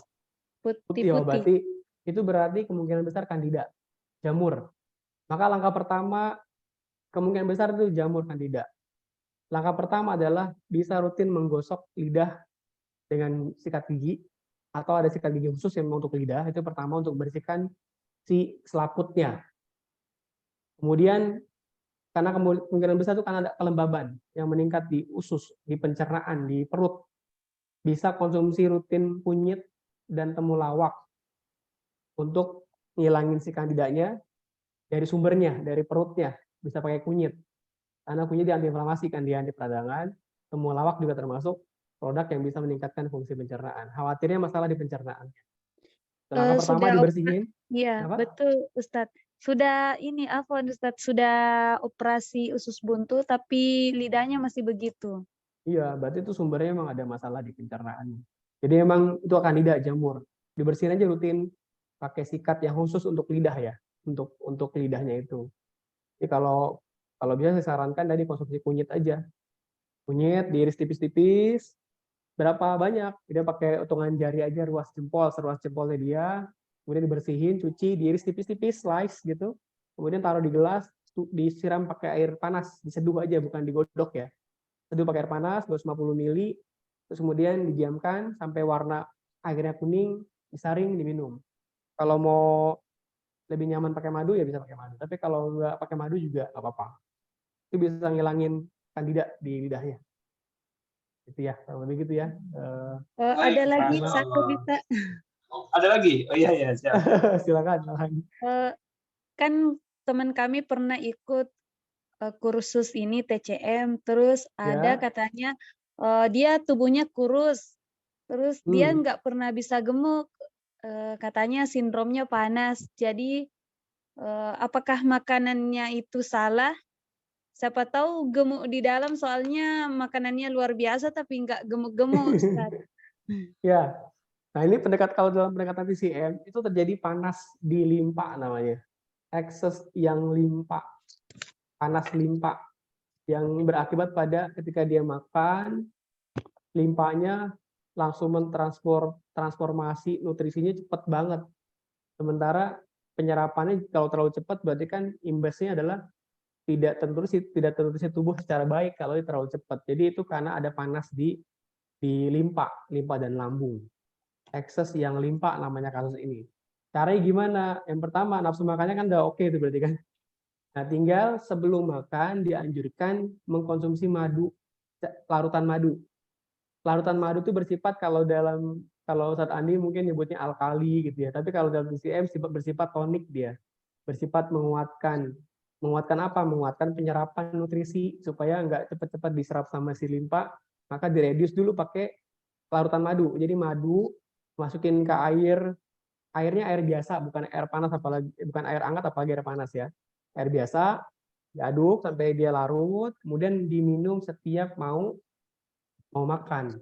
Putih. Oh, berarti itu berarti kemungkinan besar kandida, jamur. Maka langkah pertama kemungkinan besar itu jamur kandida. Langkah pertama adalah bisa rutin menggosok lidah dengan sikat gigi, atau ada sikat gigi khusus yang untuk lidah, itu pertama untuk membersihkan si selaputnya. Kemudian karena kemungkinan besar itu karena ada kelembaban yang meningkat di usus, di pencernaan, di perut. Bisa konsumsi rutin kunyit dan temulawak untuk ngilangin si kandidanya dari sumbernya, dari perutnya. Bisa pakai kunyit. Karena kunyit antiinflamasi kan, dia anti peradangan. Temulawak juga termasuk produk yang bisa meningkatkan fungsi pencernaan. Khawatirnya masalah di pencernaan. Langkah pertama Sudah dibersihin. iya, Apa? betul Ustadz. Sudah ini Afwan Ustadz, sudah operasi usus buntu tapi lidahnya masih begitu. Iya, berarti itu sumbernya memang ada masalah di pencernaan. Jadi memang itu kandida jamur. Dibersihin aja rutin pakai sikat yang khusus untuk lidah ya, untuk lidahnya itu. Jadi kalau bisa saya sarankan tadi konsumsi kunyit aja. Kunyit diiris tipis-tipis. Berapa banyak? Dia pakai hitungan jari aja, ruas jempolnya dia. Kemudian dibersihin, cuci, diiris tipis-tipis, slice gitu. Kemudian taruh di gelas, disiram pakai air panas, diseduh aja, bukan digodok ya. Seduh pakai air panas 250 ml, terus kemudian didiamkan sampai warna airnya kuning, disaring, diminum. Kalau mau lebih nyaman pakai madu ya bisa pakai madu, tapi kalau nggak pakai madu juga nggak apa-apa. Itu bisa ngilangin kandida di lidahnya. Gitu ya, kurang lebih gitu ya. Ada Baik, lagi Masya satu Allah. bisa. Ada lagi? Oh iya, iya, siap. Silakan. Kan teman kami pernah ikut kursus ini TCM, terus ada Ya. katanya dia tubuhnya kurus, terus dia nggak pernah bisa gemuk, katanya sindromnya panas. Jadi apakah makanannya itu salah? Siapa tahu gemuk di dalam, soalnya makanannya luar biasa tapi nggak gemuk-gemuk, Ustaz. Ya. Nah, ini kalau dalam pendekatan TCM itu terjadi panas di limpa namanya. Ekses yang limpa. Panas limpa yang berakibat pada ketika dia makan, limpanya langsung transformasi nutrisinya cepat banget. Sementara penyerapannya kalau terlalu cepat berarti kan imbasnya adalah tidak ternutrisi tubuh secara baik kalau terlalu cepat. Jadi itu karena ada panas di limpa dan lambung. Ekses yang limpa namanya kasus ini. Caranya gimana? Yang pertama, nafsu makannya kan udah oke itu berarti kan. Nah, tinggal sebelum makan dianjurkan mengkonsumsi madu, larutan madu. Larutan madu itu bersifat kalau Ustadz Andi mungkin nyebutnya alkali gitu ya. Tapi kalau dalam TCM bersifat tonik dia. Bersifat menguatkan. Menguatkan apa? Menguatkan penyerapan nutrisi supaya nggak cepat-cepat diserap sama si limpa. Maka direduce dulu pakai larutan madu. Jadi madu masukin ke airnya air biasa, bukan air panas apalagi, bukan air hangat apalagi air panas ya. Air biasa, diaduk sampai dia larut, kemudian diminum setiap mau makan.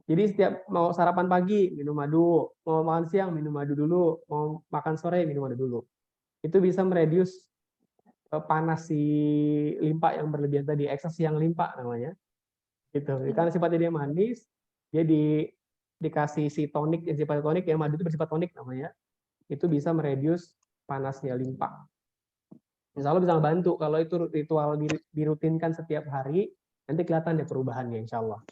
Jadi setiap mau sarapan pagi minum madu, mau makan siang minum madu dulu, mau makan sore minum madu dulu. Itu bisa meredius panas si limpa yang berlebihan tadi, ekses yang limpa namanya. Gitu. Karena sifatnya dia manis, dia dikasih si tonik yang sifatnya tonik, ya madu itu bersifat tonik namanya. Itu bisa meredius panasnya limpa. Insya Allah bisa membantu kalau itu ritual dirutinkan setiap hari, nanti kelihatan deh perubahannya insya Allah.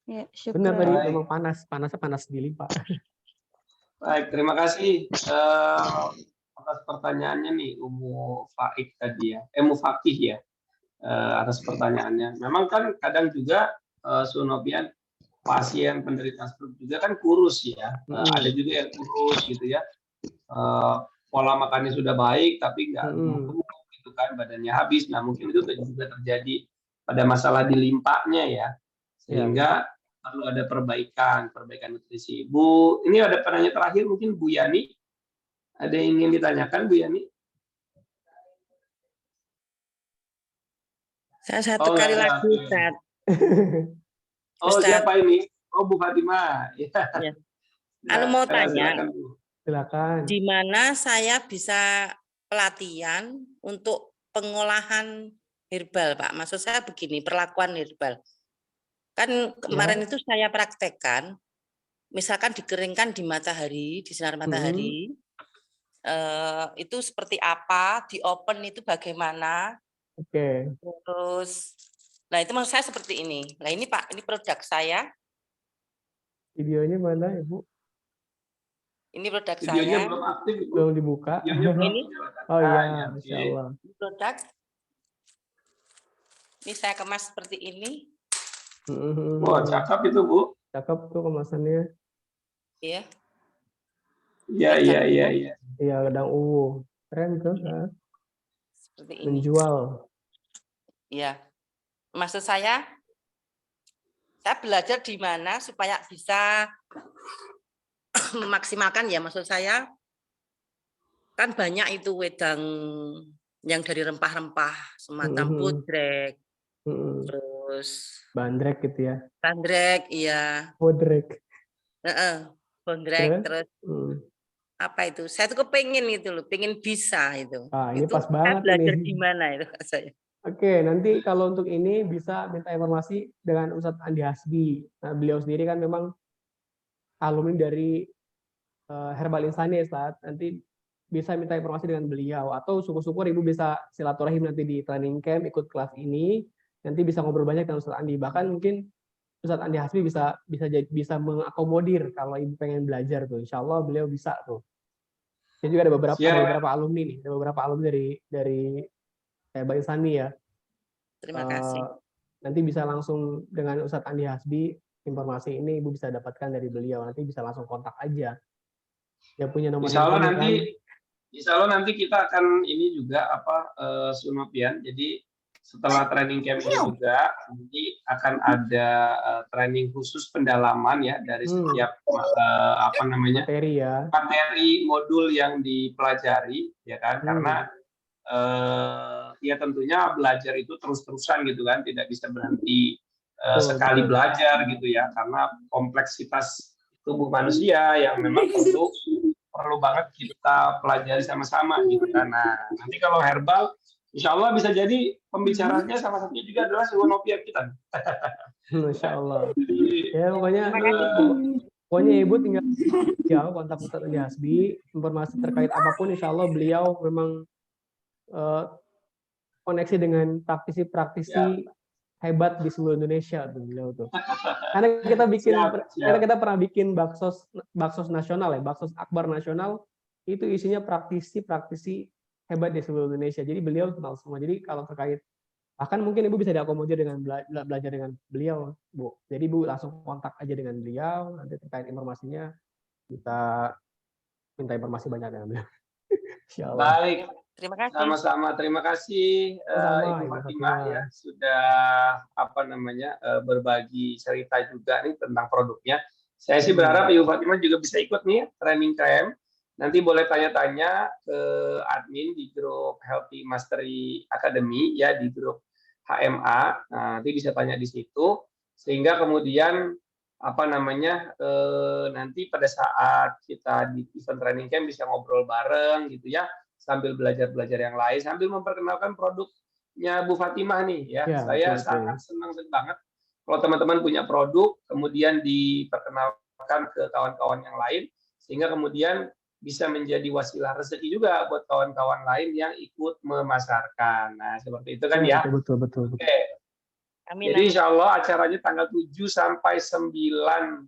Ya, Benar tadi, Baik. memang panasnya panas di limpa. Baik, terima kasih atas pertanyaannya nih, Umu Faik tadi ya, Mufakih ya, atas pertanyaannya. Memang kan kadang juga Sunobian pasien penderita stroke juga kan kurus ya, ada juga yang kurus gitu ya, pola makannya sudah baik tapi nggak gemuk gitu kan, badannya habis. Nah mungkin itu juga terjadi pada masalah di limpanya ya, sehingga perlu ada perbaikan nutrisi. Bu, ini ada pertanyaan terakhir mungkin Bu Yani. Ada yang ingin ditanyakan Bu Yani? Saya satu kali lagi, Ustaz. Oh, siapa ini? Oh, Bu Fatimah. Ya. Mau tanya, silakan. di mana saya bisa pelatihan untuk pengolahan herbal, Pak? Maksud saya begini, perlakuan herbal. Kan kemarin itu saya praktekkan, misalkan dikeringkan di matahari, di sinar matahari, itu seperti apa, di open itu bagaimana. Oke. Terus, nah itu maksud saya seperti ini. Nah ini Pak, ini produk saya. Videonya mana Ibu? Ini produk Videonya saya. belum aktif, Ibu. Belum dibuka. Videonya belum. Ini. Oh iya, Masya Allah. Produk Ini saya kemas seperti ini. Wah, cakep itu, Bu. Cakep tuh kemasannya. Ya. Iya. Iya, gedang uwu. Keren tuh. Seperti ini. Menjual. Iya. Maksud saya belajar di mana supaya bisa memaksimalkan ya, maksud saya kan banyak itu wedang yang dari rempah-rempah semacam podrek, terus bandrek gitu ya. bandrek, iya. Podrek. Bandrek, terus apa itu? Saya tuh kepengen itu loh, pengen bisa itu. Ini itu pas saya banget belajar ini. di mana itu saya. Oke, nanti kalau untuk ini bisa minta informasi dengan Ustadz Andi Hasbi. Nah, beliau sendiri kan memang alumni dari Herbal Insani ya, Ustadz. Nanti bisa minta informasi dengan beliau. Atau syukur-syukur Ibu bisa silaturahim nanti di training camp, ikut kelas ini. Nanti bisa ngobrol banyak dengan Ustadz Andi. Bahkan mungkin Ustadz Andi Hasbi bisa mengakomodir kalau Ibu pengen belajar tuh. Insya Allah beliau bisa tuh. Dan juga ada beberapa alumni nih. Ada beberapa alumni dari Herbal Insani ya. Terima kasih. Nanti bisa langsung dengan Ustadz Andi Hasbi, informasi ini Ibu bisa dapatkan dari beliau. Nanti bisa langsung kontak aja. Dia punya nomor Insya Allah handphone. Insya Allah nanti kita akan ini juga Sunopian. Jadi setelah training camp ini juga nanti akan ada training khusus pendalaman ya dari setiap materi modul yang dipelajari ya kan, karena ya tentunya belajar itu terus-terusan gitu kan, tidak bisa berhenti sekali belajar gitu ya, karena kompleksitas tubuh manusia yang memang perlu banget kita pelajari sama-sama gitu kan. Nah, nanti kalau herbal insya Allah bisa jadi pembicaranya salah satunya juga adalah Sunopian kita. Masya Allah. Ya pokoknya Ibu tinggal jauh kontak Ustadz Andi Hasbi, informasi terkait apapun insya Allah beliau memang koneksi dengan praktisi-praktisi hebat di seluruh Indonesia tuh beliau tuh. Karena kita pernah bikin baksos nasional ya, baksos akbar nasional itu isinya praktisi hebat di seluruh Indonesia. Jadi beliau kenal semua. Jadi kalau terkait bahkan mungkin Ibu bisa diakomodir dengan belajar dengan beliau, Bu. Jadi Ibu langsung kontak aja dengan beliau, nanti terkait informasinya kita minta informasi banyak dengan beliau. Baik. Terima kasih. Sama-sama, terima kasih Ibu Fatimah ya sudah berbagi cerita juga nih tentang produknya. Saya sih berharap Ibu Fatimah juga bisa ikut nih training camp. Nanti boleh tanya-tanya ke admin di grup Healthy Mastery Academy ya, di grup HMA. Nah, nanti bisa tanya di situ sehingga kemudian nanti pada saat kita di event training camp bisa ngobrol bareng gitu ya, sambil belajar yang lain, sambil memperkenalkan produknya Bu Fatimah nih ya. Saya sangat senang banget kalau teman-teman punya produk kemudian diperkenalkan ke kawan-kawan yang lain sehingga kemudian bisa menjadi wasilah rezeki juga buat kawan-kawan lain yang ikut memasarkan. Nah, seperti itu kan ya. Betul. Oke. Amin. Jadi insya Allah acaranya tanggal 7 sampai 9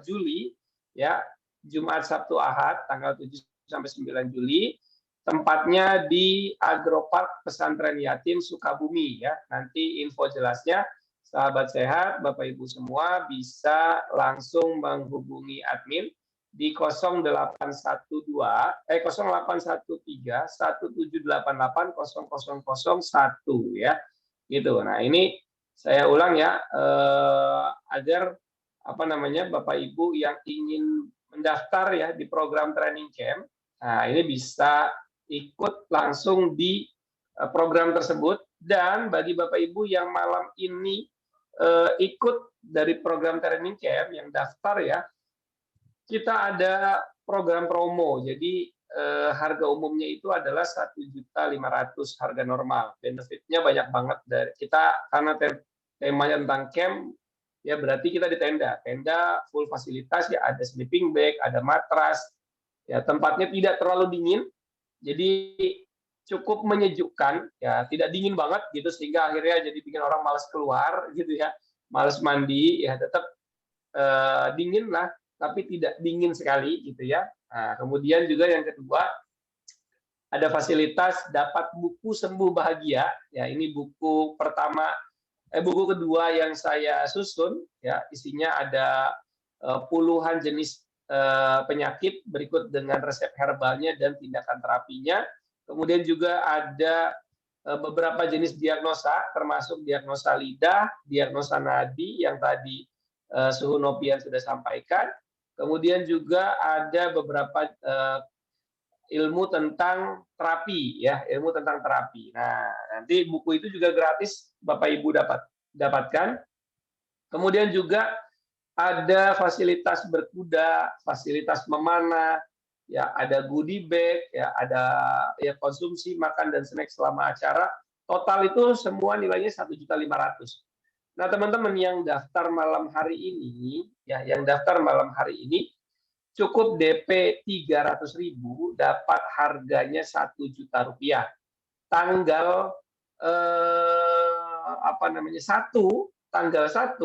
Juli ya, Jumat Sabtu Ahad tanggal 7 sampai 9 Juli. Tempatnya di Agropark Pesantren Yatim Sukabumi ya. Nanti info jelasnya sahabat sehat, Bapak Ibu semua bisa langsung menghubungi admin di 0813 1788 0001 ya. Gitu. Nah, ini saya ulang ya agar Bapak Ibu yang ingin mendaftar ya di program training camp. Nah, ini bisa ikut langsung di program tersebut, dan bagi Bapak Ibu yang malam ini ikut dari program training camp yang daftar ya, kita ada program promo. Jadi harga umumnya itu adalah 1.500.000 harga normal. Benefitnya banyak banget dari kita karena temanya tentang camp ya, berarti kita di tenda full fasilitas ya, ada sleeping bag, ada matras. Ya, tempatnya tidak terlalu dingin, jadi cukup menyejukkan, ya tidak dingin banget gitu sehingga akhirnya jadi bikin orang malas keluar gitu ya, malas mandi ya, tetap dingin lah, tapi tidak dingin sekali gitu ya. Nah, kemudian juga yang kedua ada fasilitas dapat buku Sembuh Bahagia. Ya, ini buku pertama, buku kedua yang saya susun. Ya, isinya ada puluhan jenis penyakit berikut dengan resep herbalnya dan tindakan terapinya. Kemudian juga ada beberapa jenis diagnosa, termasuk diagnosa lidah, diagnosa nadi yang tadi Suhu Nopian sudah sampaikan. Kemudian juga ada beberapa ilmu tentang terapi, ya, ilmu tentang terapi. Nah, nanti buku itu juga gratis Bapak Ibu dapatkan. Kemudian juga ada fasilitas berkuda, fasilitas memanah, ya, ada goodie bag, ya, ada ya konsumsi makan dan snack selama acara. Total itu semua nilainya 1.500.000. Nah, teman-teman yang daftar malam hari ini, ya, yang daftar malam hari ini cukup DP 300.000 dapat harganya 1 juta rupiah. Tanggal tanggal 1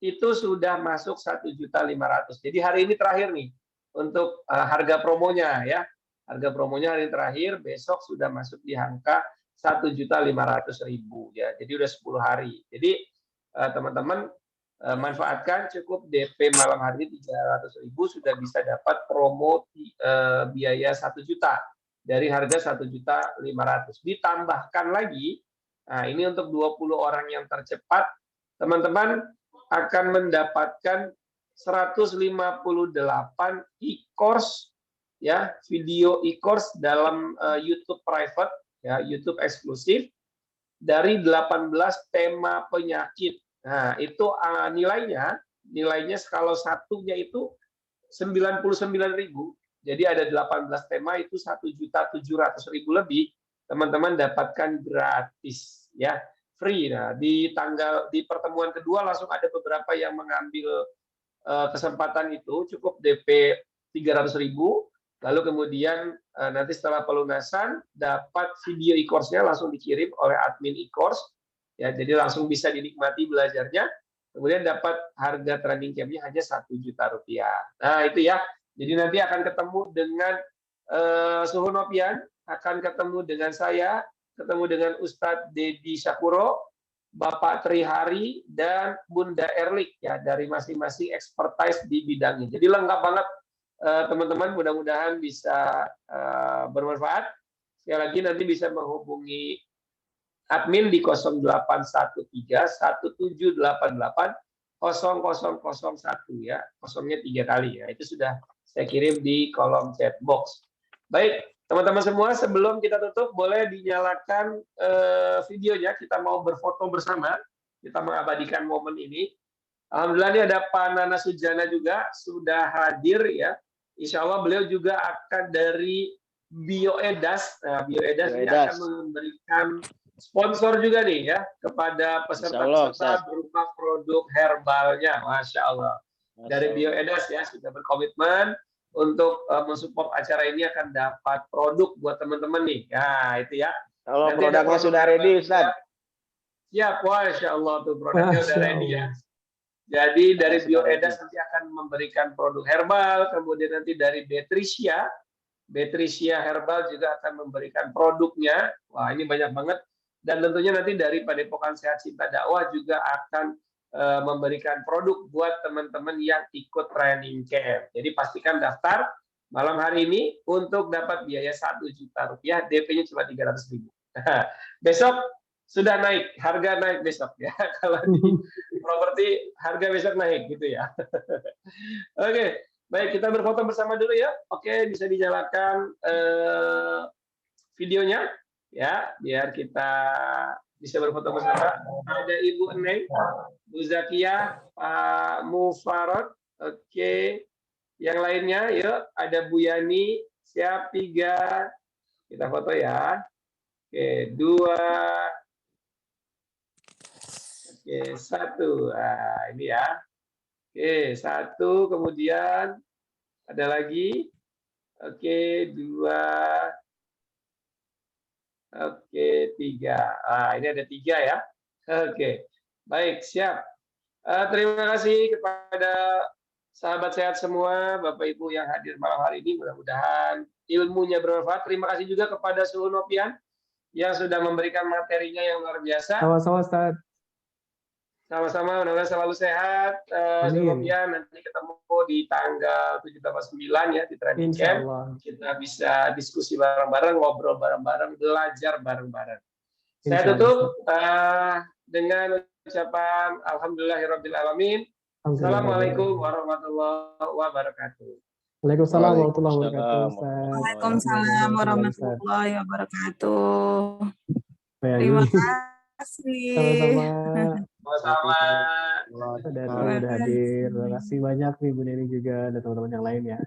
itu sudah masuk 1.500.000. Jadi hari ini terakhir nih untuk harga promonya, ya. Harga promonya hari ini terakhir, besok sudah masuk di angka 1.500.000, ya. Jadi udah 10 hari. Jadi teman-teman manfaatkan, cukup DP malam hari ini 300.000 sudah bisa dapat promo biaya 1 juta dari harga 1.500.000. Ditambahkan lagi, nah ini untuk 20 orang yang tercepat, teman-teman akan mendapatkan 158 e-course, ya, video e-course dalam YouTube private, ya, YouTube eksklusif dari 18 tema penyakit. Nah, itu nilainya kalau satunya itu 99.000. Jadi ada 18 tema itu 1.700.000 lebih, teman-teman dapatkan gratis, ya, free. Nah, di pertemuan kedua langsung ada beberapa yang mengambil kesempatan itu, cukup DP 300.000, lalu kemudian nanti setelah pelunasan dapat video e-course-nya langsung dikirim oleh admin e-course. Ya, jadi langsung bisa dinikmati belajarnya. Kemudian dapat harga training camp-nya hanya 1 juta rupiah. Nah, itu ya. Jadi nanti akan ketemu dengan Suhu Nopian, akan ketemu dengan saya, ketemu dengan Ustadz Dedi Syakuro, Bapak Trihari, dan Bunda Erlik, ya, dari masing-masing expertise di bidangnya. Jadi lengkap banget, teman-teman. Mudah-mudahan bisa bermanfaat. Sekali lagi nanti bisa menghubungi admin di 0813 1788 0001, ya, kosongnya 3 kali, ya, itu sudah saya kirim di kolom chat box. Baik, teman-teman semua, sebelum kita tutup boleh dinyalakan videonya, kita mau berfoto bersama, kita mengabadikan momen ini. Alhamdulillah ini ada Pak Nana Sujana juga sudah hadir, ya. Insya Allah beliau juga akan dari Bioedas. Nah, Bioedas ini akan memberikan sponsor juga nih, ya, kepada peserta-peserta berupa produk herbalnya. Masya Allah. Dari Bioedas, ya, sudah berkomitmen untuk mensupport acara ini, akan dapat produk buat teman-teman nih. Ya, itu ya. Kalau produknya sudah ready, Ustaz. Siap, Masya Allah, tuh produknya udah ready, ya. Jadi dari Bioedas nanti akan memberikan produk herbal, kemudian nanti dari Betrisia Herbal juga akan memberikan produknya. Wah, ini banyak banget. Dan tentunya nanti dari Padepokan Sehat Cinta Dakwah juga akan memberikan produk buat teman-teman yang ikut training camp. Jadi pastikan daftar malam hari ini untuk dapat biaya 1 juta rupiah, DP-nya cuma 300.000. Besok sudah naik, harga naik besok, ya. Kalau di properti harga besok naik gitu, ya. Oke, baik, kita berfoto bersama dulu, ya. Oke, bisa dinyalakan videonya, ya, biar kita bisa berfoto bersama. Ada Ibu Eneng, Bu Zakia, Pak Mufarod, oke. Yang lainnya, yuk, ada Bu Yani, siap, 3, kita foto, ya. Oke, 2, oke, 1, nah, ini, ya. Oke, 1, kemudian ada lagi, oke, 2, oke, 3. Nah, ini ada 3, ya. Oke, baik, siap. Terima kasih kepada Sahabat sehat semua, Bapak Ibu yang hadir malam hari ini, mudah-mudahan ilmunya bermanfaat. Terima kasih juga kepada seluruh Nopian yang sudah memberikan materinya yang luar biasa. Sama-sama, Ustaz. Sama-sama, mudah-mudahan selalu sehat. Seluruh Nopian, nanti ketemu di tanggal 7, 9 ya di training camp. Kita bisa diskusi bareng-bareng, ngobrol bareng-bareng, belajar bareng-bareng. Saya tutup dengan ucapan Alhamdulillahirrabbilalamin. Assalamualaikum warahmatullahi wabarakatuh. Waalaikumsalam warahmatullahi wabarakatuh. Waalaikumsalam warahmatullahi wabarakatuh. Terima kasih. Sama-sama. Sudah hadir. Terima kasih banyak nih Bu Neni juga dan teman-teman yang lain ya.